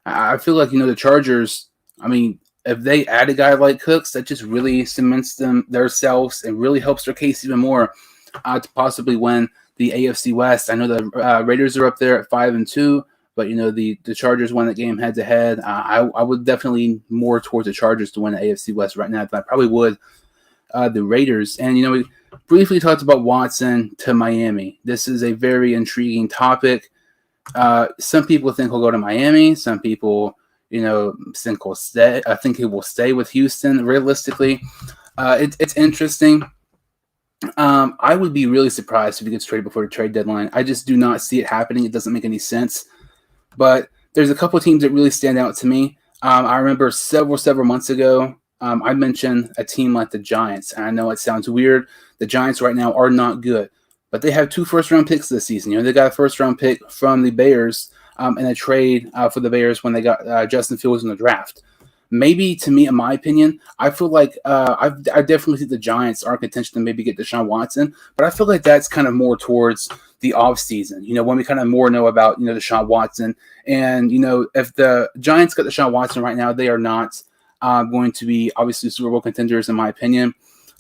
I feel like, the Chargers, if they add a guy like Cooks, that just really cements themselves and really helps their case even more to possibly win the AFC West. I know the Raiders are up there at 5-2, but the Chargers won that game head to head. I would definitely more towards the Chargers to win the AFC West right now than I probably would the Raiders. And we briefly talked about Watson to Miami. This is a very intriguing topic. Some people think he'll go to Miami. Some people think he'll stay. I think he will stay with Houston. Realistically, it's interesting. I would be really surprised if he gets traded before the trade deadline. I just do not see it happening. It doesn't make any sense. But there's a couple of teams that really stand out to me. I remember several months ago, I mentioned a team like the Giants. And I know it sounds weird. The Giants right now are not good, but they have 2 first-round picks this season. They got a first-round pick from the Bears in a trade for the Bears when they got Justin Fields in the draft. Maybe, to me, in my opinion, I feel like I definitely think the Giants are in contention to maybe get Deshaun Watson, but I feel like that's kind of more towards the offseason, when we kind of more know about, Deshaun Watson. And, if the Giants got Deshaun Watson right now, they are not going to be, obviously, Super Bowl contenders, in my opinion.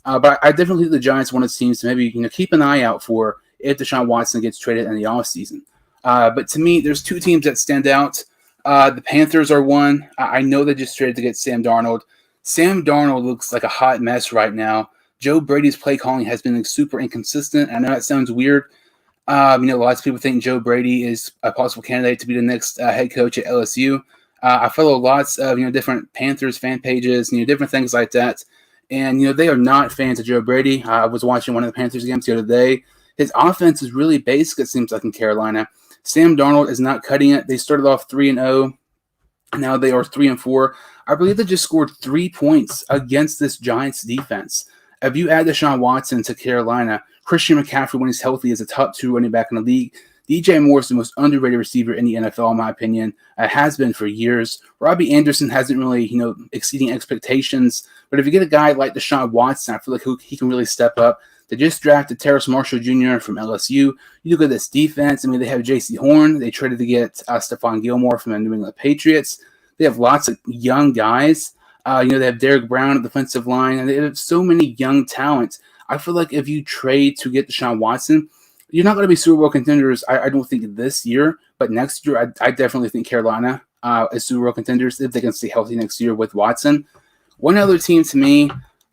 But I definitely think the Giants one of the teams to maybe, keep an eye out for if Deshaun Watson gets traded in the offseason. But to me, there's 2 teams that stand out. The Panthers are one. I know they just traded to get Sam Darnold. Sam Darnold looks like a hot mess right now. Joe Brady's play calling has been super inconsistent. I know that sounds weird. Lots of people think Joe Brady is a possible candidate to be the next head coach at LSU. I follow lots of, different Panthers fan pages, different things like that. And, they are not fans of Joe Brady. I was watching one of the Panthers games the other day. His offense is really basic, it seems like, in Carolina. Sam Darnold is not cutting it. They started off 3-0. Now they are 3-4. I believe they just scored 3 points against this Giants defense. If you add Deshaun Watson to Carolina, Christian McCaffrey, when he's healthy, is a top 2 running back in the league. DJ Moore is the most underrated receiver in the NFL, in my opinion. Has been for years. Robbie Anderson hasn't really, exceeding expectations. But if you get a guy like Deshaun Watson, I feel like he can really step up. They just drafted Terrace Marshall Jr. from LSU. You look at this defense. They have J.C. Horn. They traded to get Stephon Gilmore from the New England Patriots. They have lots of young guys. They have Derek Brown at the defensive line. And they have so many young talents. I feel like if you trade to get Deshaun Watson, you're not going to be Super Bowl contenders, I don't think, this year. But next year, I definitely think Carolina is Super Bowl contenders if they can stay healthy next year with Watson. One other team to me,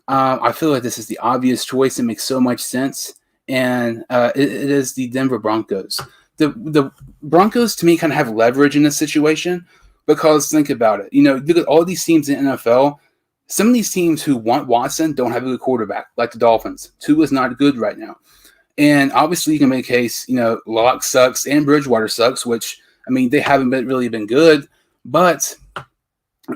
I feel like this is the obvious choice. It makes so much sense. And it is the Denver Broncos. The Broncos, to me, kind of have leverage in this situation because think about it. Look at all these teams in the NFL. Some of these teams who want Watson don't have a good quarterback, like the Dolphins. Tua is not good right now. And obviously, you can make a case, Locke sucks and Bridgewater sucks, which, they haven't really been good. But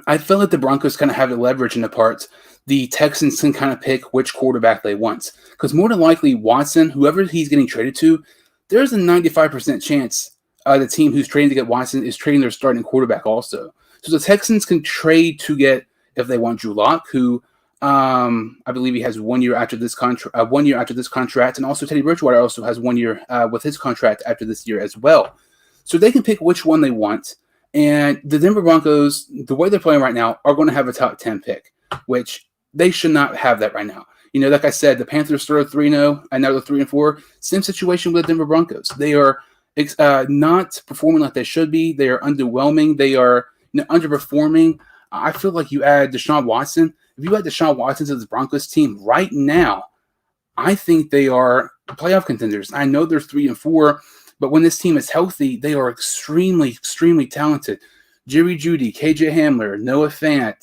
I feel like the Broncos kind of have the leverage in the parts. The Texans can kind of pick which quarterback they want. Because more than likely, Watson, whoever he's getting traded to, there's a 95% chance the team who's trading to get Watson is trading their starting quarterback also. So the Texans can trade to get, if they want, Drew Lock, who I believe he has 1 year after this contract, and also Teddy Bridgewater also has 1 year with his contract after this year as well. So they can pick which one they want. And the Denver Broncos, the way they're playing right now, are going to have a top 10 pick, which they should not have that right now. Like I said, the Panthers started 3-0, and now they're 3-4. Same situation with the Denver Broncos. They are not performing like they should be. They are underwhelming. They are underperforming. I feel like you add Deshaun Watson. If you add Deshaun Watson to this Broncos team right now, I think they are playoff contenders. I know they're 3-4, but when this team is healthy, they are extremely, extremely talented. Jerry Jeudy, KJ Hamler, Noah Fant,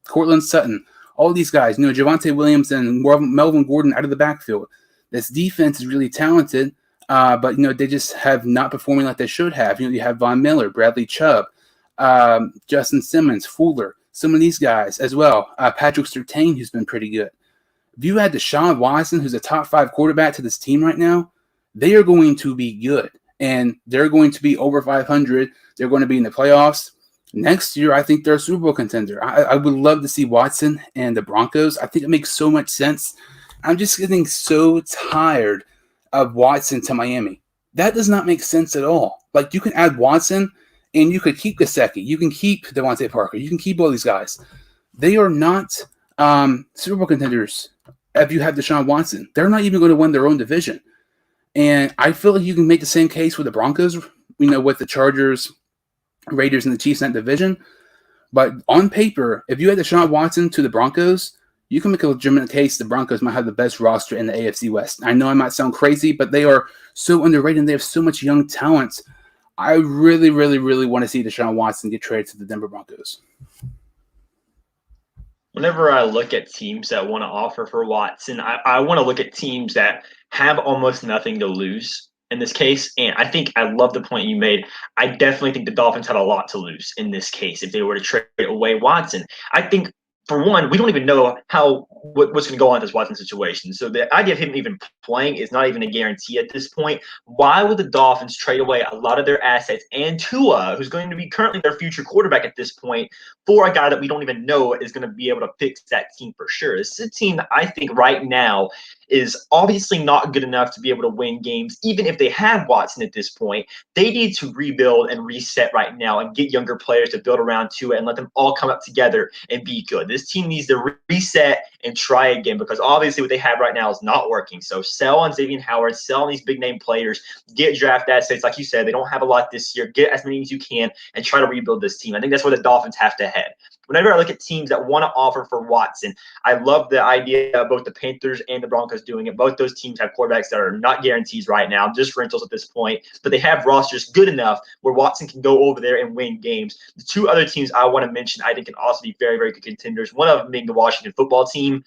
Cortland Sutton, all these guys, Javonte Williams and Melvin Gordon out of the backfield. This defense is really talented, but they just have not performing like they should have. You have Von Miller, Bradley Chubb, Justin Simmons, Fuller, some of these guys as well. Patrick Surtain, who's been pretty good. If you add Deshaun Watson, who's a top 5 quarterback to this team right now, they are going to be good, and they're going to be over 500. They're going to be in the playoffs. Next year, I think they're a Super Bowl contender. I would love to see Watson and the Broncos. I think it makes so much sense. I'm just getting so tired of Watson to Miami. That does not make sense at all. Like, you can add Watson, and you could keep Gesicki. You can keep Devontae Parker. You can keep all these guys. They are not Super Bowl contenders if you have Deshaun Watson. They're not even going to win their own division. And I feel like you can make the same case with the Broncos, with the Chargers, Raiders, and the Chiefs in that division. But on paper, if you had Deshaun Watson to the Broncos, you can make a legitimate case the Broncos might have the best roster in the AFC West. I know I might sound crazy, but they are so underrated and they have so much young talent. I really, really, really want to see Deshaun Watson get traded to the Denver Broncos.
Whenever I look at teams that want to offer for Watson, I want to look at teams that have almost nothing to lose in this case. And I love the point you made. I definitely think the Dolphins have a lot to lose in this case if they were to trade away Watson. I think, for one, we don't even know what's going to go on in this Watson situation. So the idea of him even playing is not even a guarantee at this point. Why would the Dolphins trade away a lot of their assets and Tua, who's going to be currently their future quarterback at this point, for a guy that we don't even know is going to be able to fix that team for sure? This is a team that I think right now is obviously not good enough to be able to win games. Even if they have Watson at this point, they need to rebuild and reset right now and get younger players to build around Tua and let them all come up together and be good. This team needs to reset and try again, because obviously what they have right now is not working. So sell on Xavier Howard, sell on these big name players, get draft assets. Like you said, they don't have a lot this year. Get as many as you can and try to rebuild this team. I think that's where the Dolphins have to head. Whenever I look at teams that want to offer for Watson, I love the idea of both the Panthers and the Broncos doing it. Both those teams have quarterbacks that are not guarantees right now, just rentals at this point, but they have rosters good enough where Watson can go over there and win games. The two other teams I want to mention, I think, can also be very, very good contenders. One of them being the Washington football team.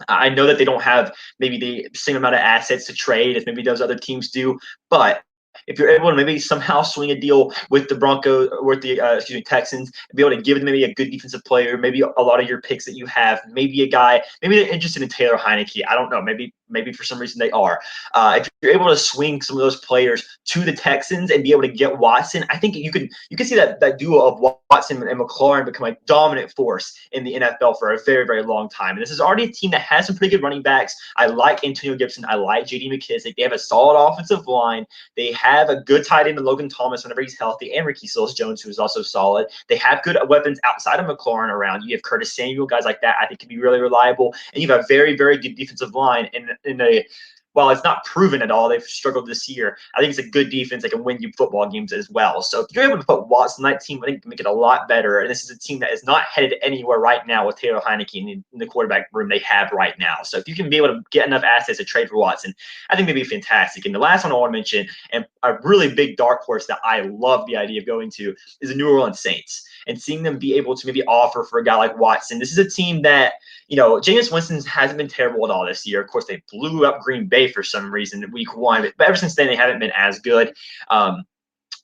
I know that they don't have maybe the same amount of assets to trade as maybe those other teams do, but if you're able to maybe somehow swing a deal with the Broncos or with the Texans, and be able to give them maybe a good defensive player, maybe a lot of your picks that you have, maybe a guy, maybe they're interested in Taylor Heineke. I don't know. Maybe for some reason they are. If you're able to swing some of those players to the Texans and be able to get Watson, I think you can see that duo of Watson and McLaurin become a dominant force in the NFL for a very, very long time. And this is already a team that has some pretty good running backs. I like Antonio Gibson. I like J.D. McKissick. They have a solid offensive line. They have a good tight end in Logan Thomas whenever he's healthy, and Ricky Seals-Jones, who is also solid. They have good weapons outside of McLaurin around. You have Curtis Samuel, guys like that I think can be really reliable. And you have a very, very good defensive line while it's not proven at all, they've struggled this year. I think it's a good defense that can win you football games as well. So if you're able to put Watson on that team, I think you can make it a lot better. And this is a team that is not headed anywhere right now with Taylor Heineke in the quarterback room they have right now. So if you can be able to get enough assets to trade for Watson, I think they'd be fantastic. And the last one I want to mention, and a really big dark horse that I love the idea of going to, is the New Orleans Saints. And seeing them be able to maybe offer for a guy like Watson. This is a team that, Jameis Winston hasn't been terrible at all this year. Of course, they blew up Green Bay for some reason in week one, but ever since then, they haven't been as good.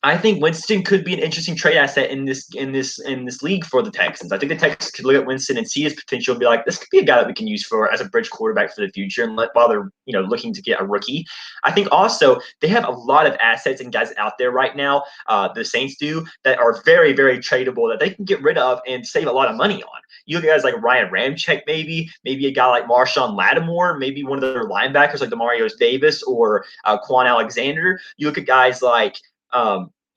I think Winston could be an interesting trade asset in this league for the Texans. I think the Texans could look at Winston and see his potential and be like, this could be a guy that we can use for as a bridge quarterback for the future, and while they're looking to get a rookie. I think also they have a lot of assets and guys out there right now. The Saints do, that are very, very tradable that they can get rid of and save a lot of money on. You look at guys like Ryan Ramczyk, maybe a guy like Marshawn Lattimore, maybe one of their linebackers like Demarius Davis or Quan Alexander. You look at guys like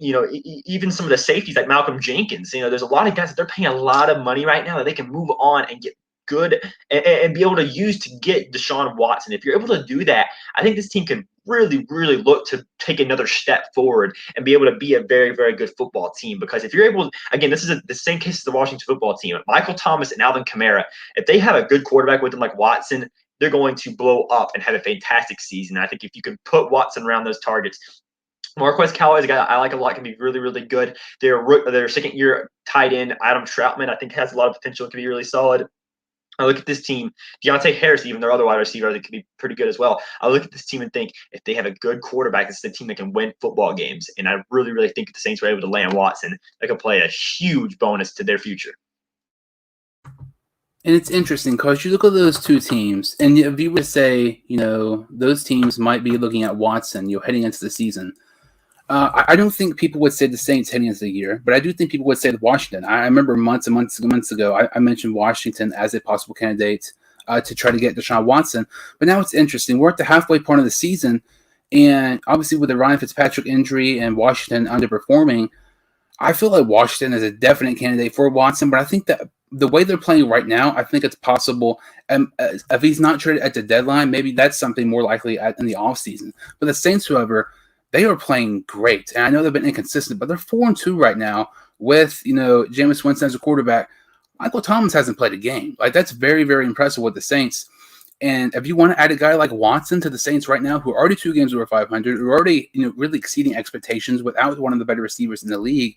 even some of the safeties like Malcolm Jenkins. There's a lot of guys that they're paying a lot of money right now that they can move on and get good and be able to use to get Deshaun Watson. If you're able to do that, I think this team can really, really look to take another step forward and be able to be a very, very good football team. Because if you're able, again, this is the same case as the Washington football team. Michael Thomas and Alvin Kamara, if they have a good quarterback with them like Watson, they're going to blow up and have a fantastic season. I think if you can put Watson around those targets, Marquez Callaway is a guy I like a lot, can be really, really good. Their second-year tight end, Adam Troutman, I think has a lot of potential, can be really solid. I look at this team, Deontay Harris, even their other wide receiver, I think could be pretty good as well. I look at this team and think if they have a good quarterback, this is a team that can win football games. And I really, really think if the Saints were able to land Watson, that could play a huge bonus to their future.
And it's interesting because you look at those two teams, and if you were to say, those teams might be looking at Watson, heading into the season. I don't think people would say the Saints heading into the year, but I do think people would say Washington. I remember months ago, I mentioned Washington as a possible candidate to try to get Deshaun Watson. But now it's interesting. We're at the halfway point of the season, and obviously with the Ryan Fitzpatrick injury and Washington underperforming, I feel like Washington is a definite candidate for Watson. But I think that the way they're playing right now, I think it's possible. If he's not traded at the deadline, maybe that's something more likely in the offseason. But the Saints, however, they are playing great. And I know they've been inconsistent, but they're 4-2 right now with, Jameis Winston as a quarterback. Michael Thomas hasn't played a game. That's very, very impressive with the Saints. And if you want to add a guy like Watson to the Saints right now, who are already 2 games over 500, who are already, really exceeding expectations without one of the better receivers in the league,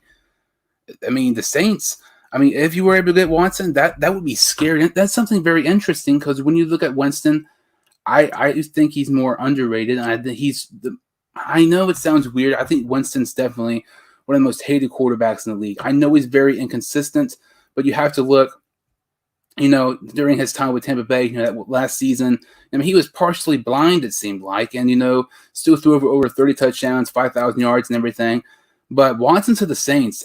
the Saints, if you were able to get Watson, that would be scary. That's something very interesting because when you look at Winston, I think he's more underrated. And I think I know it sounds weird. I think Winston's definitely one of the most hated quarterbacks in the league. I know he's very inconsistent, but you have to look, during his time with Tampa Bay, that last season, he was partially blind, it seemed like, and, still threw over 30 touchdowns, 5,000 yards and everything. But Watson to the Saints,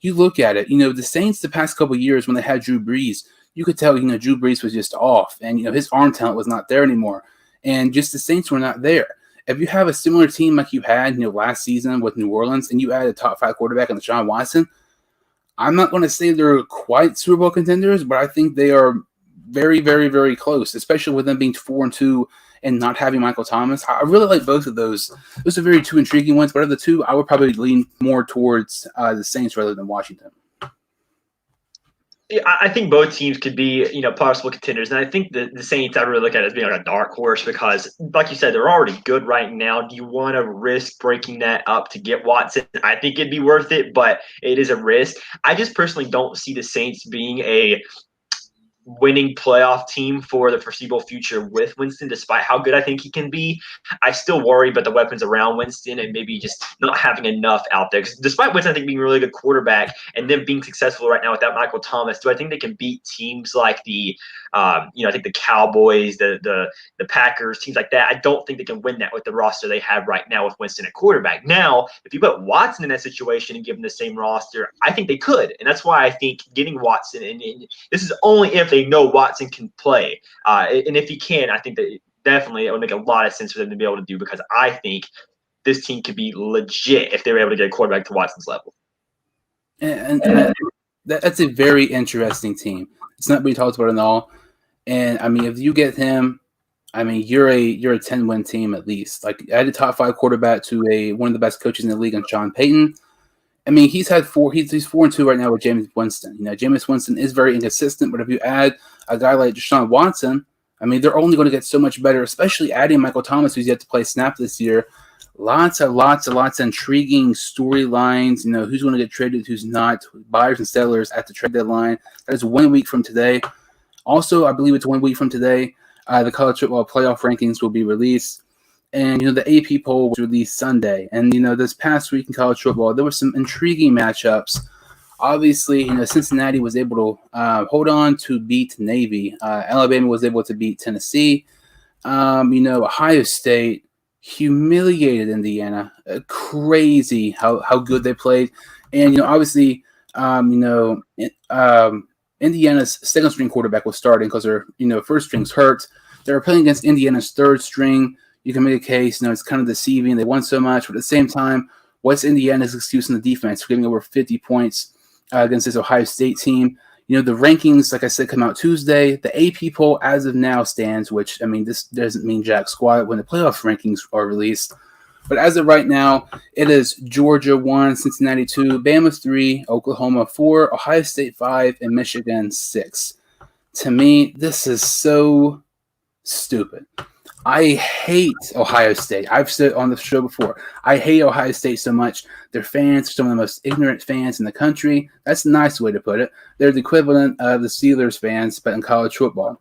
you look at it, the Saints the past couple of years when they had Drew Brees, you could tell, Drew Brees was just off and, his arm talent was not there anymore. And just the Saints were not there. If you have a similar team like you had, last season with New Orleans, and you add a top 5 quarterback in Deshaun Watson, I'm not going to say they're quite Super Bowl contenders, but I think they are very, very, very close, especially with them being 4-2 and not having Michael Thomas. I really like both of those. Those are very 2 intriguing ones, but of the 2, I would probably lean more towards the Saints rather than Washington.
Yeah, I think both teams could be, possible contenders. And I think the Saints, I really look at it as being like a dark horse because, like you said, they're already good right now. Do you want to risk breaking that up to get Watson? I think it'd be worth it, but it is a risk. I just personally don't see the Saints being a winning playoff team for the foreseeable future with Winston, despite how good I think he can be. I still worry about the weapons around Winston and maybe just not having enough out there. Because despite Winston, I think being a really good quarterback and them being successful right now without Michael Thomas, do I think they can beat teams like the I think the Cowboys, the Packers, teams like that? I don't think they can win that with the roster they have right now with Winston at quarterback. Now, if you put Watson in that situation and give him the same roster, I think they could. And that's why I think getting Watson, and this is only if they know Watson can play. And if he can, I think that definitely it would make a lot of sense for them to be able to do, because I think this team could be legit if they were able to get a quarterback to Watson's level.
And that's a very interesting team. It's not being talked about at all. And if you get him, you're a 10-win team at least. Like, add a top 5 quarterback to one of the best coaches in the league, on Sean Payton. He's had 4. He's 4-2 right now with Jameis Winston. Jameis Winston is very inconsistent, but if you add a guy like Deshaun Watson, they're only going to get so much better. Especially adding Michael Thomas, who's yet to play snap this year. Lots of intriguing storylines. Who's going to get traded, who's not. Buyers and sellers at the trade deadline. That is 1 week from today. Also, I believe it's 1 week from today. The college football playoff rankings will be released. And, the AP poll was released Sunday. And, this past week in college football, there were some intriguing matchups. Obviously, Cincinnati was able to hold on to beat Navy. Alabama was able to beat Tennessee. Ohio State humiliated Indiana. Crazy how good they played. And, obviously, Indiana's second string quarterback was starting because their, first string's hurt. They were playing against Indiana's third string. You can make a case, it's kind of deceiving. They won so much, but at the same time, what's Indiana's excuse in the defense for giving over 50 points against this Ohio State team? The rankings, like I said, come out Tuesday. The AP poll as of now stands, which, this doesn't mean jack squat when the playoff rankings are released. But as of right now, it is Georgia 1, Cincinnati 2, Bama 3, Oklahoma 4, Ohio State 5, and Michigan 6. To me, this is so stupid. I hate Ohio State. I've said on the show before, I hate Ohio State so much. Their fans are some of the most ignorant fans in the country. That's a nice way to put it. They're the equivalent of the Steelers fans, but in college football.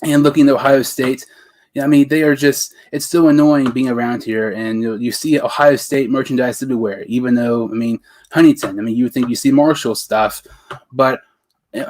And looking at Ohio State, they are just – it's so annoying being around here. And you see Ohio State merchandise everywhere, even though, Huntington. You would think you see Marshall stuff. But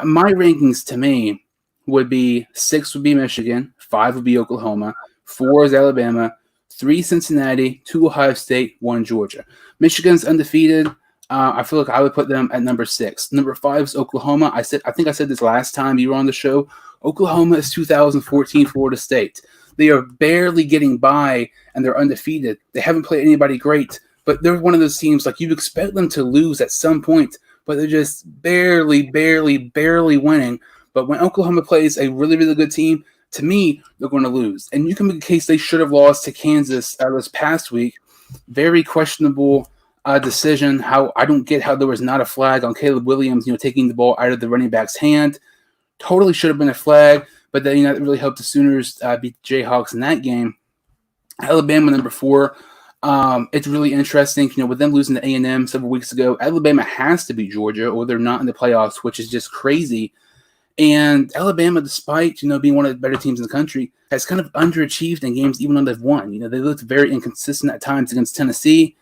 my rankings to me would be 6 would be Michigan, 5 would be Oklahoma, 4 is Alabama, 3 Cincinnati, 2 Ohio State, 1 Georgia. Michigan's undefeated. I feel like I would put them at number 6. Number 5 is Oklahoma. I think I said this last time you were on the show. Oklahoma is 2014 Florida State. They are barely getting by, and they're undefeated. They haven't played anybody great, but they're one of those teams like you expect them to lose at some point, but they're just barely winning. But when Oklahoma plays a really, really good team, to me, they're going to lose. And you can make a case they should have lost to Kansas this past week. Very questionable decision. How I don't get how there was not a flag on Caleb Williams, taking the ball out of the running back's hand. Totally should have been a flag, but then that really helped the Sooners beat the Jayhawks in that game. Alabama, number 4. It's really interesting, with them losing to A&M several weeks ago. Alabama has to beat Georgia, or they're not in the playoffs, which is just crazy. And Alabama, despite, being one of the better teams in the country, has kind of underachieved in games even though they've won. They looked very inconsistent at times against Tennessee.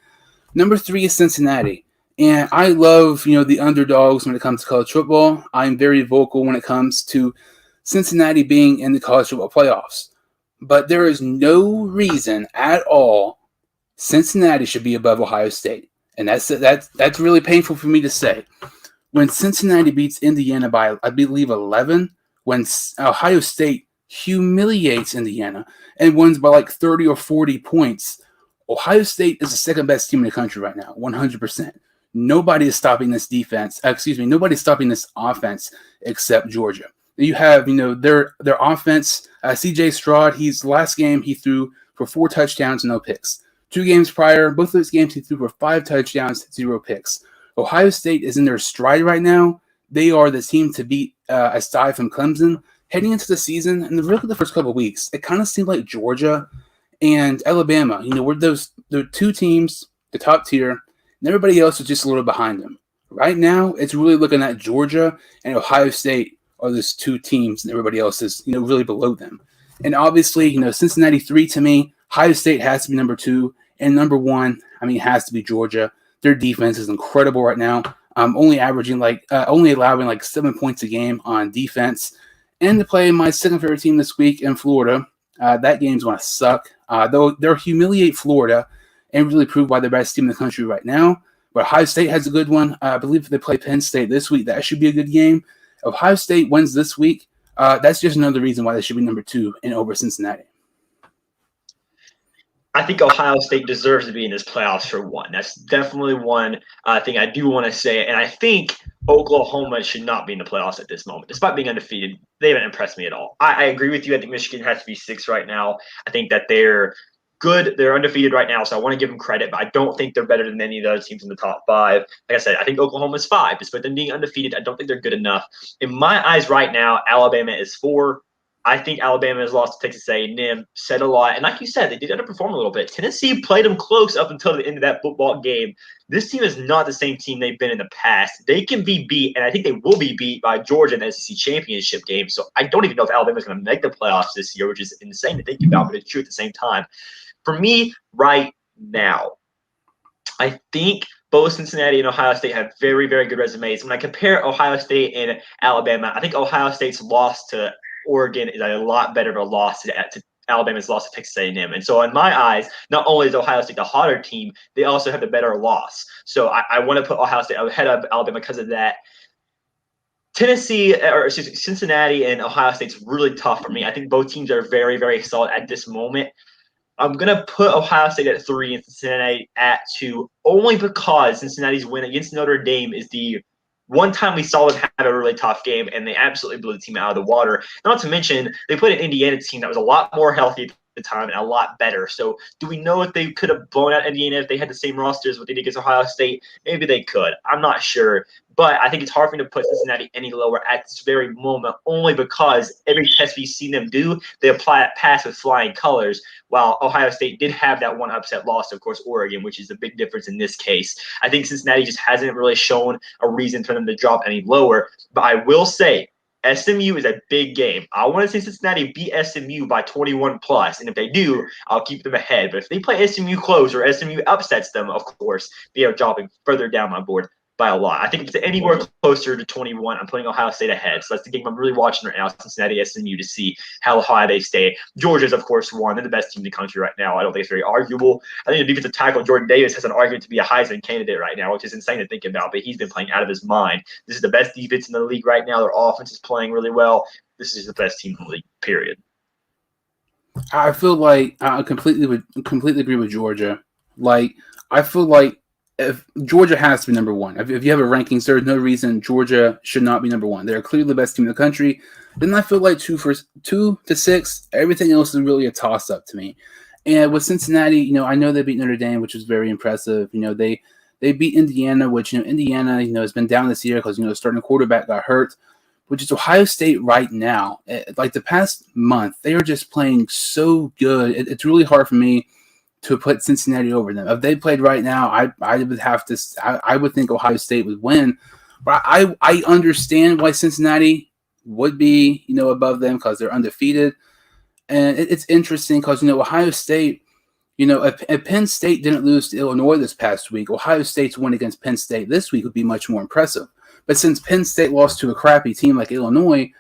Number 3 is Cincinnati. And I love, the underdogs when it comes to college football. I'm very vocal when it comes to Cincinnati being in the college football playoffs. But there is no reason at all Cincinnati should be above Ohio State. And that's really painful for me to say. When Cincinnati beats Indiana by, I believe, 11, when Ohio State humiliates Indiana and wins by like 30 or 40 points, Ohio State is the second best team in the country right now, 100%. Nobody is stopping this defense. Nobody's stopping this offense except Georgia. You have, their offense. C.J. Stroud, last game he threw for 4 touchdowns, no picks. 2 games prior, both of those games he threw for 5 touchdowns, 0 picks. Ohio State is in their stride right now. They are the team to beat aside from Clemson. Heading into the season, and look at the first couple of weeks, it kind of seemed like Georgia and Alabama, were the 2 teams, the top tier, and everybody else was just a little behind them. Right now, it's really looking at Georgia and Ohio State are those 2 teams, and everybody else is, really below them. And obviously, Cincinnati 3 to me, Ohio State has to be number 2, and number 1, has to be Georgia. Their defense is incredible right now. Only allowing like 7 points a game on defense. And to play my second favorite team this week in Florida, that game's going to suck. Though they'll humiliate Florida and really prove why they're the best team in the country right now. But Ohio State has a good one. I believe if they play Penn State this week, that should be a good game. If Ohio State wins this week, that's just another reason why they should be number 2 and over Cincinnati.
I think Ohio State deserves to be in this playoffs for one. That's definitely one thing I do want to say. And I think Oklahoma should not be in the playoffs at this moment. Despite being undefeated, they haven't impressed me at all. I agree with you. I think Michigan has to be 6 right now. I think that they're good. They're undefeated right now, so I want to give them credit, but I don't think they're better than any of the other teams in the top 5. Like I said, I think Oklahoma's 5. Despite them being undefeated, I don't think they're good enough. In my eyes right now, Alabama is 4. I think Alabama has lost to Texas A&M, said a lot. And like you said, they did underperform a little bit. Tennessee played them close up until the end of that football game. This team is not the same team they've been in the past. They can be beat, and I think they will be beat by Georgia in the SEC championship game. So I don't even know if Alabama is going to make the playoffs this year, which is insane to think about, but it's true at the same time. For me, right now, I think both Cincinnati and Ohio State have very, very good resumes. When I compare Ohio State and Alabama, I think Ohio State's loss to Oregon is a lot better of a loss to Alabama's loss to Texas A&M. And so in my eyes, not only is Ohio State the hotter team, they also have the better loss. So I want to put Ohio State ahead of Alabama because of that. Cincinnati and Ohio State's really tough for me. I think both teams are very, very solid at this moment. I'm going to put Ohio State at 3 and Cincinnati at 2, only because Cincinnati's win against Notre Dame is the one time we saw them have a really tough game, and they absolutely blew the team out of the water. Not to mention, they played an Indiana team that was a lot more healthy at the time and a lot better. So do we know if they could have blown out Indiana if they had the same roster as what they did against Ohio State? Maybe they could. I'm not sure. But I think it's hard for me to put Cincinnati any lower at this very moment, only because every test we've seen them do, they apply that pass with flying colors, while Ohio State did have that one upset loss, of course, Oregon, which is the big difference in this case. I think Cincinnati just hasn't really shown a reason for them to drop any lower. But I will say, SMU is a big game. I want to see Cincinnati beat SMU by 21 plus, and if they do, I'll keep them ahead. But if they play SMU close or SMU upsets them, of course, they are dropping further down my board by a lot. I think if it's anywhere closer to 21, I'm putting Ohio State ahead. So that's the game I'm really watching right now, Cincinnati SMU, to see how high they stay. Georgia's, of course, won. They're the best team in the country right now. I don't think it's very arguable. I think the defensive tackle, Jordan Davis, has an argument to be a Heisman candidate right now, which is insane to think about, but he's been playing out of his mind. This is the best defense in the league right now. Their offense is playing really well. This is the best team in the league, period.
I feel like I completely agree with Georgia. Like, I feel like if Georgia has to be number one. If you have a rankings, there's no reason Georgia should not be number one. They're clearly the best team in the country. Then I feel like 2 to 6, everything else is really a toss-up to me. And with Cincinnati, I know they beat Notre Dame, which was very impressive. They beat Indiana, which, Indiana, has been down this year because, starting quarterback got hurt. Which is Ohio State right now. Like the past month, they are just playing so good. It's really hard for me to put Cincinnati over them. If they played right now, I would have to. I would think Ohio State would win, but I understand why Cincinnati would be above them because they're undefeated, and it's interesting because Ohio State. If Penn State didn't lose to Illinois this past week, Ohio State's win against Penn State this week would be much more impressive. But since Penn State lost to a crappy team like Illinois,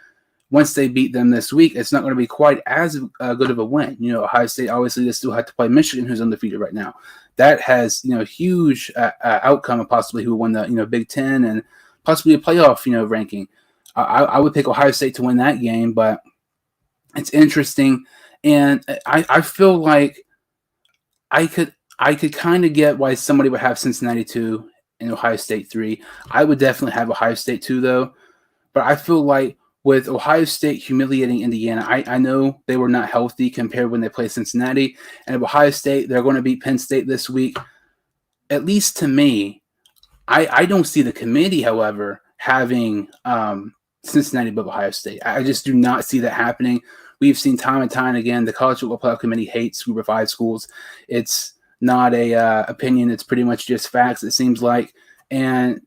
once they beat them this week, it's not going to be quite as good of a win. Ohio State, obviously, they still have to play Michigan, who's undefeated right now. That has, huge outcome of possibly who won the, Big Ten and possibly a playoff, ranking. I would pick Ohio State to win that game, but it's interesting. And I feel like I could kind of get why somebody would have Cincinnati 2 and Ohio State 3. I would definitely have Ohio State 2, though. But I feel like with Ohio State humiliating Indiana, I know they were not healthy compared when they played Cincinnati. And if Ohio State, they're going to beat Penn State this week. At least to me, I don't see the committee, however, having Cincinnati above Ohio State. I just do not see that happening. We've seen time and time again, the College Football Playoff Committee hates Group of 5 schools. It's not a opinion. It's pretty much just facts, it seems like. And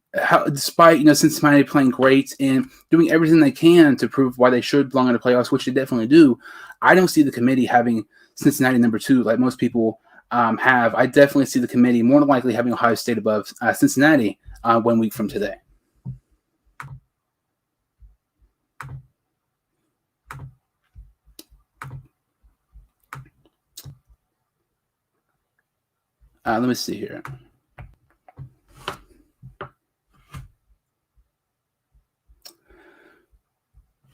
despite, Cincinnati playing great and doing everything they can to prove why they should belong in the playoffs, which they definitely do, I don't see the committee having Cincinnati number 2 like most people have. I definitely see the committee more than likely having Ohio State above Cincinnati 1 week from today. Let me see here.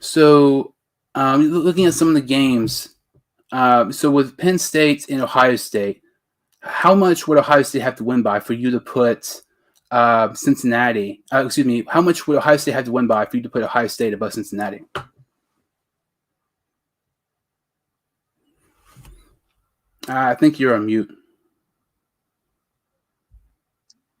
So, looking at some of the games, so with Penn State and Ohio State, how much would Ohio State have to win by for you to put Cincinnati? How much would Ohio State have to win by for you to put Ohio State above Cincinnati? I think you're on mute.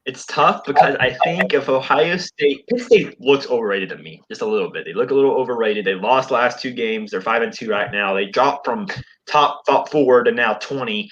It's tough because I think if Ohio State, Penn State looks overrated to me just a little bit. They look a little overrated. They lost last 2 games. They're 5-2 right now. They dropped from top 4 to now 20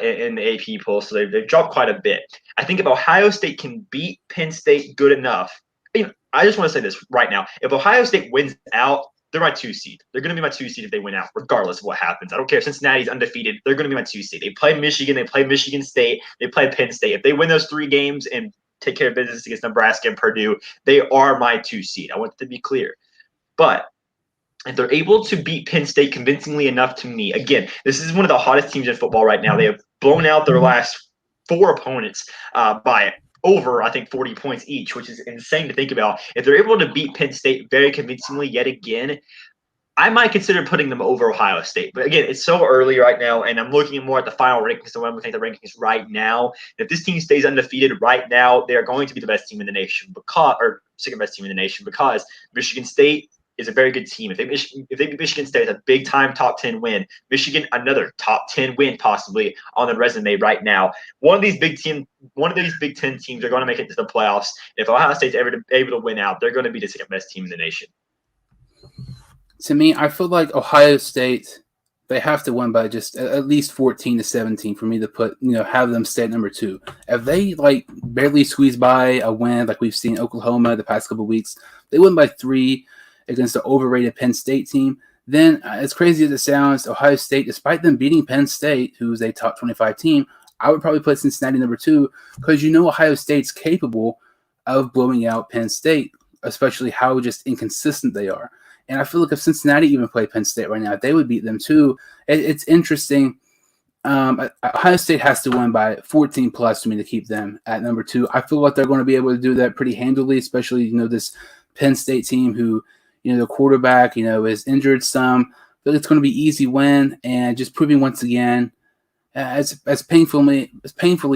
in the AP poll, so they've dropped quite a bit. I think if Ohio State can beat Penn State good enough, I just want to say this right now. If Ohio State wins out, they're my 2 seed. They're going to be my 2 seed if they win out, regardless of what happens. I don't care if Cincinnati's undefeated. They're going to be my 2 seed. They play Michigan. They play Michigan State. They play Penn State. If they win those 3 games and take care of business against Nebraska and Purdue, they are my 2 seed. I want to be clear. But if they're able to beat Penn State convincingly enough to me, again, this is one of the hottest teams in football right now. They have blown out their last 4 opponents by over, I think, 40 points each, which is insane to think about. If they're able to beat Penn State very convincingly yet again, I might consider putting them over Ohio State. But again, it's so early right now, and I'm looking more at the final rankings than what I'm looking at the rankings right now. If this team stays undefeated right now, they are going to be the best team in the nation, or second best team in the nation, because Michigan State is a very good team. If they beat Michigan State, it's a big-time top 10 win. Michigan, another top 10 win possibly on the resume right now. One of these Big Ten teams are going to make it to the playoffs. If Ohio State's able to win out, they're going to be the second-best team in the nation.
To me, I feel like Ohio State, they have to win by just at least 14-17 for me to have them stay at number 2. If they barely squeeze by a win like we've seen Oklahoma the past couple of weeks, they win by 3 against the overrated Penn State team, then as crazy as it sounds, Ohio State, despite them beating Penn State, who's a top 25 team, I would probably put Cincinnati number 2 because Ohio State's capable of blowing out Penn State, especially how just inconsistent they are. And I feel like if Cincinnati even played Penn State right now, they would beat them too. It's interesting. Ohio State has to win by 14 plus for me to keep them at number 2. I feel like they're going to be able to do that pretty handily, especially, this Penn State team who, the quarterback, is injured some. But it's going to be easy win, and just proving once again, as painfully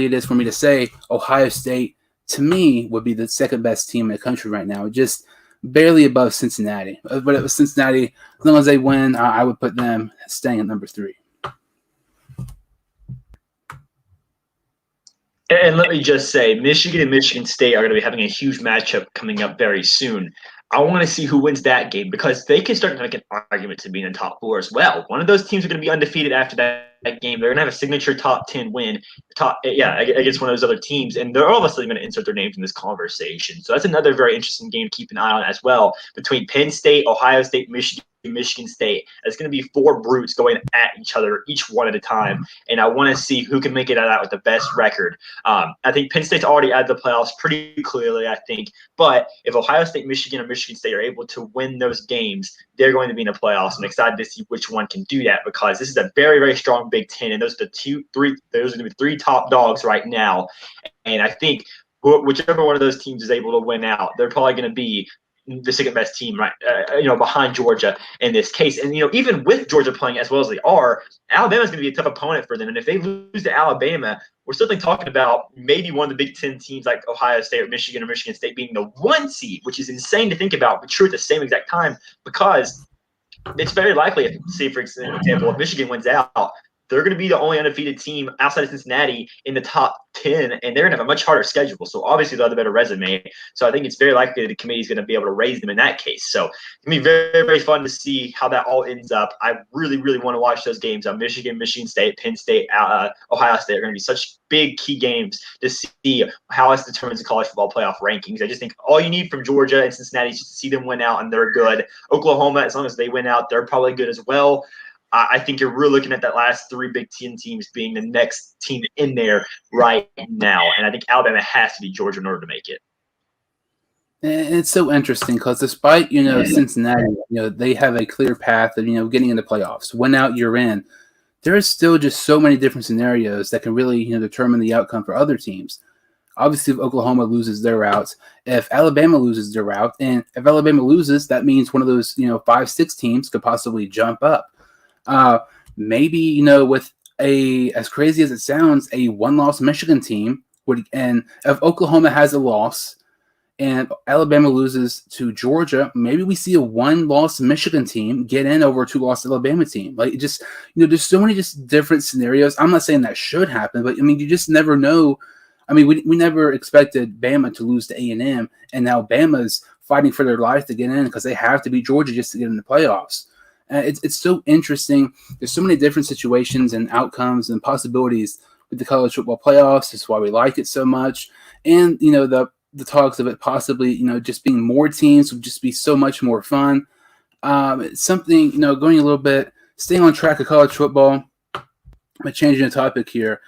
it is for me to say, Ohio State to me would be the second best team in the country right now, just barely above Cincinnati. But it was Cincinnati. As long as they win, I would put them staying at number 3.
And let me just say, Michigan and Michigan State are going to be having a huge matchup coming up very soon. I want to see who wins that game because they can start to make an argument to be in the top 4 as well. One of those teams are going to be undefeated after that game. They're going to have a signature top 10 win, against one of those other teams, and they're obviously going to insert their names in this conversation. So that's another very interesting game to keep an eye on as well between Penn State, Ohio State, Michigan State. It's going to be 4 brutes going at each other, each one at a time, and I want to see who can make it out with the best record. I think Penn State's already out of the playoffs pretty clearly, I think, but if Ohio State, Michigan, or Michigan State are able to win those games, they're going to be in the playoffs. I'm excited to see which one can do that because this is a very, very strong Big Ten, and those are going to be 3 top dogs right now, and I think whichever one of those teams is able to win out, they're probably going to be the second best team, right? Behind Georgia in this case, and even with Georgia playing as well as they are, Alabama's going to be a tough opponent for them. And if they lose to Alabama, we're certainly talking about maybe one of the Big Ten teams like Ohio State or Michigan State being the 1 seed, which is insane to think about, but true at the same exact time because it's very likely. Say for example, if Michigan wins out, they're going to be the only undefeated team outside of Cincinnati in the top 10, and they're going to have a much harder schedule. So obviously they'll have a better resume. So I think it's very likely that the committee is going to be able to raise them in that case. So it's going to be very, very fun to see how that all ends up. I really, really want to watch those games. Michigan State, Penn State, Ohio State are going to be such big key games to see how this determines the college football playoff rankings. I just think all you need from Georgia and Cincinnati is just to see them win out, and they're good. Oklahoma, as long as they win out, they're probably good as well. I think you're really looking at that last 3 Big Ten teams being the next team in there right now. And I think Alabama has to be Georgia in order to make it.
And it's so interesting because despite, Cincinnati, they have a clear path of, getting into playoffs. Win out, you're in. There is still just so many different scenarios that can really, determine the outcome for other teams. Obviously, if Oklahoma loses their route, if Alabama loses their route, and if Alabama loses, that means one of those, 5-6 teams could possibly jump up. Maybe, with as crazy as it sounds, a 1-loss Michigan team and if Oklahoma has a loss and Alabama loses to Georgia, maybe we see a 1-loss Michigan team get in over a 2-loss Alabama team. There's so many just different scenarios. I'm not saying that should happen, but you just never know. We never expected Bama to lose to A&M, and now Bama's fighting for their life to get in because they have to beat Georgia just to get in the playoffs. It's so interesting. There's so many different situations and outcomes and possibilities with the college football playoffs. That's why we like it so much. And, the talks of it possibly, just being more teams would just be so much more fun. It's something, going a little bit, staying on track of college football, but changing the topic here.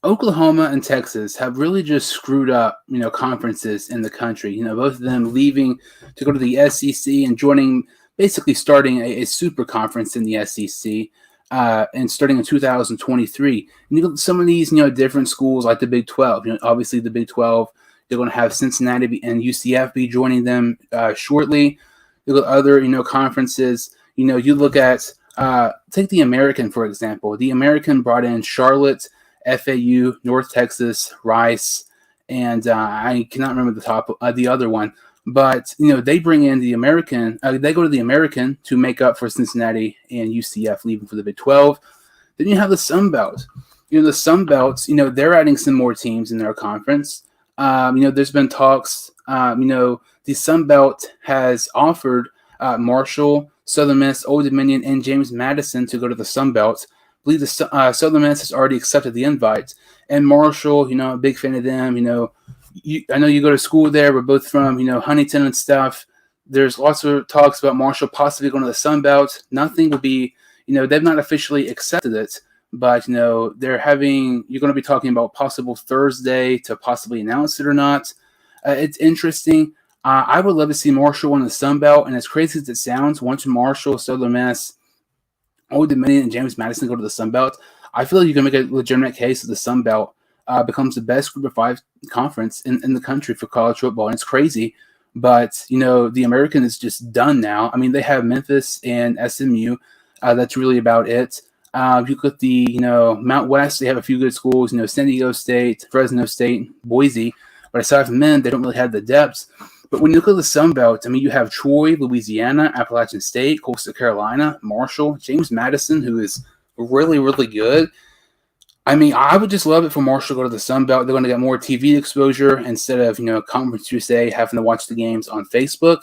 Oklahoma and Texas have really just screwed up, conferences in the country. Both of them leaving to go to the SEC and basically starting a super conference in the SEC, and starting in 2023. And you look at some of these, different schools like the Big 12. Obviously the Big 12, they're going to have Cincinnati and UCF be joining them shortly. You look at other, conferences. You look at take the American, for example. The American brought in Charlotte, FAU, North Texas, Rice, and I cannot remember the other one. But, they bring in the American. They go to the American to make up for Cincinnati and UCF leaving for the Big 12. Then you have the Sun Belt. The Sun Belts, they're adding some more teams in their conference. There's been talks. The Sun Belt has offered Marshall, Southern Miss, Old Dominion, and James Madison to go to the Sun Belt. I believe the Southern Miss has already accepted the invite. And Marshall, a big fan of them. I know you go to school there. We're both from, Huntington and stuff. There's lots of talks about Marshall possibly going to the Sun Belt. Nothing will be, they've not officially accepted it. But, you're going to be talking about possible Thursday to possibly announce it or not. It's interesting. I would love to see Marshall in the Sun Belt. And as crazy as it sounds, once Marshall, Southern Miss, Old Dominion, and James Madison go to the Sun Belt, I feel like you can make a legitimate case that the Sun Belt becomes the best Group of 5 conference in the country for college football. And it's crazy. But, the American is just done now. I mean, they have Memphis and SMU. That's really about it. If you look at the, Mount West, they have a few good schools, San Diego State, Fresno State, Boise. But aside from them, they don't really have the depth. But when you look at the Sun Belt, you have Troy, Louisiana, Appalachian State, Coastal Carolina, Marshall, James Madison, who is really, really good. I would just love it for Marshall to go to the Sun Belt. They're going to get more TV exposure instead of, Conference USA having to watch the games on Facebook.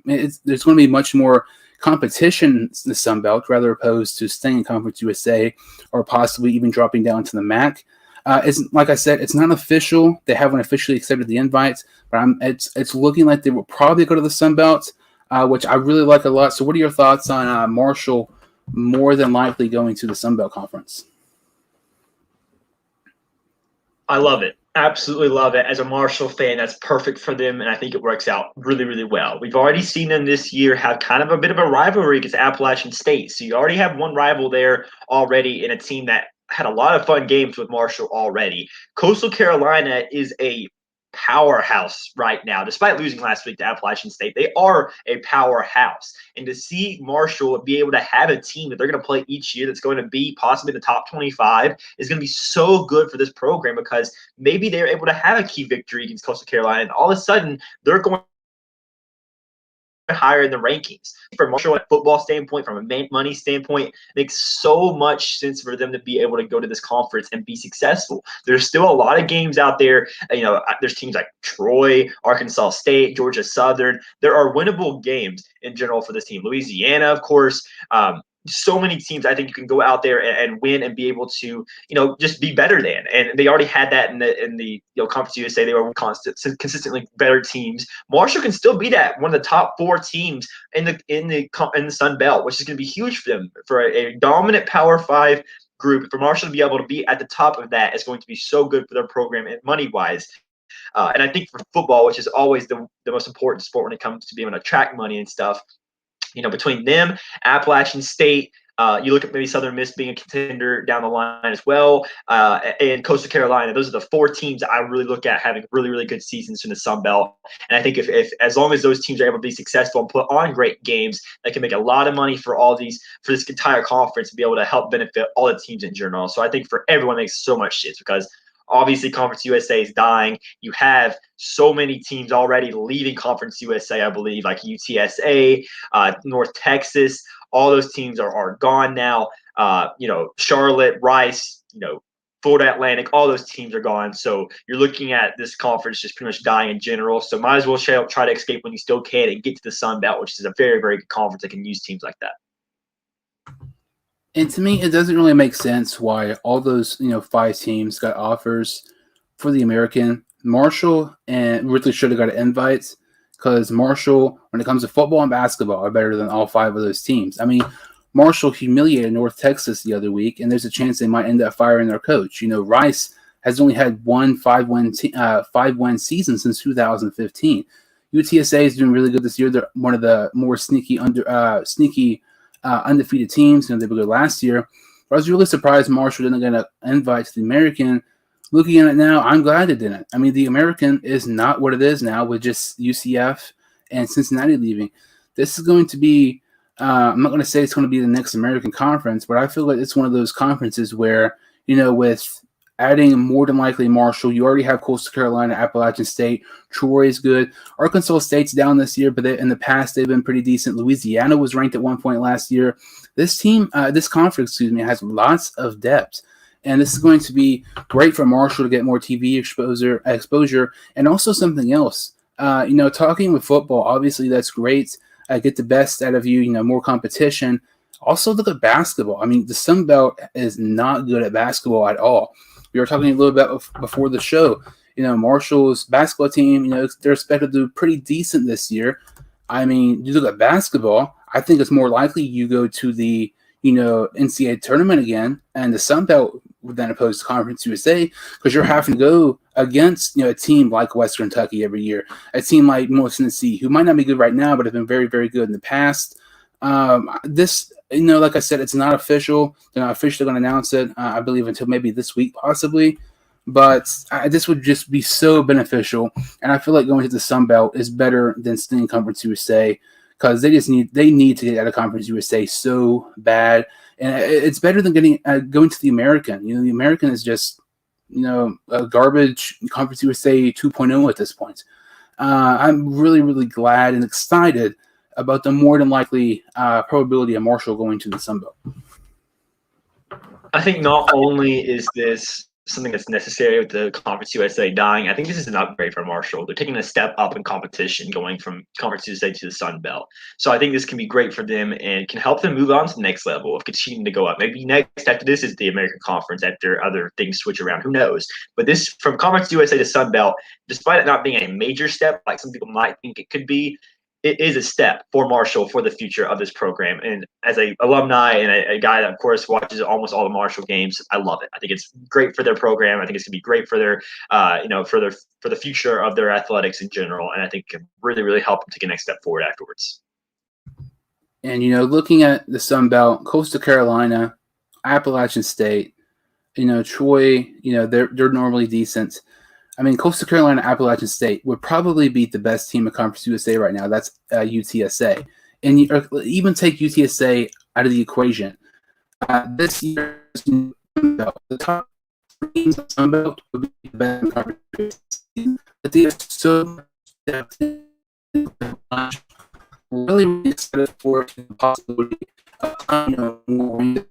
There's going to be much more competition in the Sun Belt, rather opposed to staying in Conference USA or possibly even dropping down to the MAC. It's like I said, it's not official. They haven't officially accepted the invites, but it's looking like they will probably go to the Sun Belt, which I really like a lot. So what are your thoughts on Marshall more than likely going to the Sun Belt Conference?
I love it. Absolutely love it. As a Marshall fan, that's perfect for them, and I think it works out really, really well. We've already seen them this year have kind of a bit of a rivalry against Appalachian State. So you already have one rival there already in a team that had a lot of fun games with Marshall already. Coastal Carolina is a powerhouse right now. Despite losing last week to Appalachian State, they are a powerhouse. And to see Marshall be able to have a team that they're going to play each year that's going to be possibly the top 25 is going to be so good for this program, because maybe they're able to have a key victory against Coastal Carolina, and all of a sudden they're going higher in the rankings. From Marshall, a football standpoint, from a money standpoint, it makes so much sense for them to be able to go to this conference and be successful. There's still a lot of games out there. There's teams like Troy, Arkansas State, Georgia Southern. There are winnable games in general for this team. Louisiana, of course. So many teams I think you can go out there and win and be able to, just be better than. And they already had that in the Conference USA. They were consistently better teams. Marshall can still be that one of the top 4 teams in the Sun Belt, which is going to be huge for them, for a dominant Power 5 group. For Marshall to be able to be at the top of that is going to be so good for their program and money-wise. And I think for football, which is always the most important sport when it comes to being able to attract money and stuff, between them, Appalachian State, you look at maybe Southern Miss being a contender down the line as well, and Coastal Carolina. Those are the 4 teams that I really look at having really, really good seasons in the Sun Belt. And I think if as long as those teams are able to be successful and put on great games, they can make a lot of money for this entire conference and be able to help benefit all the teams in general. So I think for everyone, it makes so much sense, because obviously Conference USA is dying. You have so many teams already leaving Conference USA, I believe, like UTSA, North Texas. All those teams are gone now. Charlotte, Rice, Florida Atlantic, all those teams are gone. So you're looking at this conference just pretty much dying in general. So might as well try to escape when you still can and get to the Sun Belt, which is a very, very good conference that can use teams like that.
And to me, it doesn't really make sense why all those, 5 teams got offers for the American. Marshall and really should have got invites. because Marshall, when it comes to football and basketball, are better than all 5 of those teams. I mean, Marshall humiliated North Texas the other week, and there's a chance they might end up firing their coach. Rice has only had one 5-win season since 2015. UTSA is doing really good this year. They're one of the more sneaky undefeated teams. They were good last year. But I was really surprised Marshall didn't get an invite to the American. Looking at it now, I'm glad it didn't. I mean, the American is not what it is now with just UCF and Cincinnati leaving. This is going to be, I'm not going to say it's going to be the next American conference, but I feel like it's one of those conferences where, with adding more than likely Marshall, you already have Coastal Carolina, Appalachian State. Troy is good. Arkansas State's down this year, but in the past they've been pretty decent. Louisiana was ranked at one point last year. This conference, has lots of depth. And this is going to be great for Marshall to get more TV exposure, and also something else. Talking with football, obviously that's great. Get the best out of you, more competition. Also look at basketball. I mean, the Sun Belt is not good at basketball at all. We were talking a little bit before the show. Marshall's basketball team, they're expected to do pretty decent this year. I mean, you look at basketball, I think it's more likely you go to the, NCAA tournament again, and the Sun Belt would then oppose Conference USA, because you're having to go against, a team like West Kentucky every year, a team like Middle Tennessee, who might not be good right now, but have been very, very good in the past. This, like I said, it's not official. They're not officially going to announce it, I believe, until maybe this week, possibly. But this would just be so beneficial, and I feel like going to the Sun Belt is better than staying Conference USA, because they need to get out of Conference USA so bad, and it's better than going to the American. The American is just a garbage Conference USA 2.0 at this point. I'm really, really glad and excited about the more than likely probability of Marshall going to the Sun Belt.
I think not only is this something that's necessary with the Conference USA dying, I think this is an upgrade for Marshall. They're taking a step up in competition going from Conference USA to the Sun Belt. So I think this can be great for them and can help them move on to the next level of continuing to go up. Maybe next after this is the American Conference after other things switch around. Who knows? But this from Conference USA to Sun Belt, despite it not being a major step like some people might think it could be, it is a step for Marshall for the future of this program. And as a alumni and a guy that, of course, watches almost all the Marshall games, I love it. I think it's great for their program. I think it's going to be great for their, for the future of their athletics in general. And I think it can really, really help them take a next step forward afterwards.
And, looking at the Sun Belt, Coastal Carolina, Appalachian State, Troy, they're normally decent. I mean, Coastal Carolina, Appalachian State would probably beat the best team in Conference USA right now. That's UTSA. And even take UTSA out of the equation. This year, the top teams in the Sun Belt would be the best in Conference USA. But they have so much depth. Really, really excited for the possibility of more and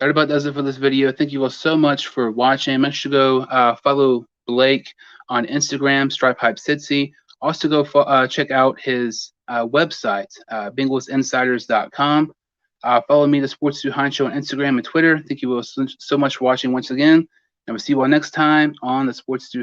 that about does it for this video. Thank you all so much for watching. Make sure to go follow Blake on Instagram, StripeHypeAllDey. Also, go check out his website, BengalsInsiders.com. Follow me, the Sports Stu Hine Show, on Instagram and Twitter. Thank you all so much for watching once again, and we'll see you all next time on the Sports Stu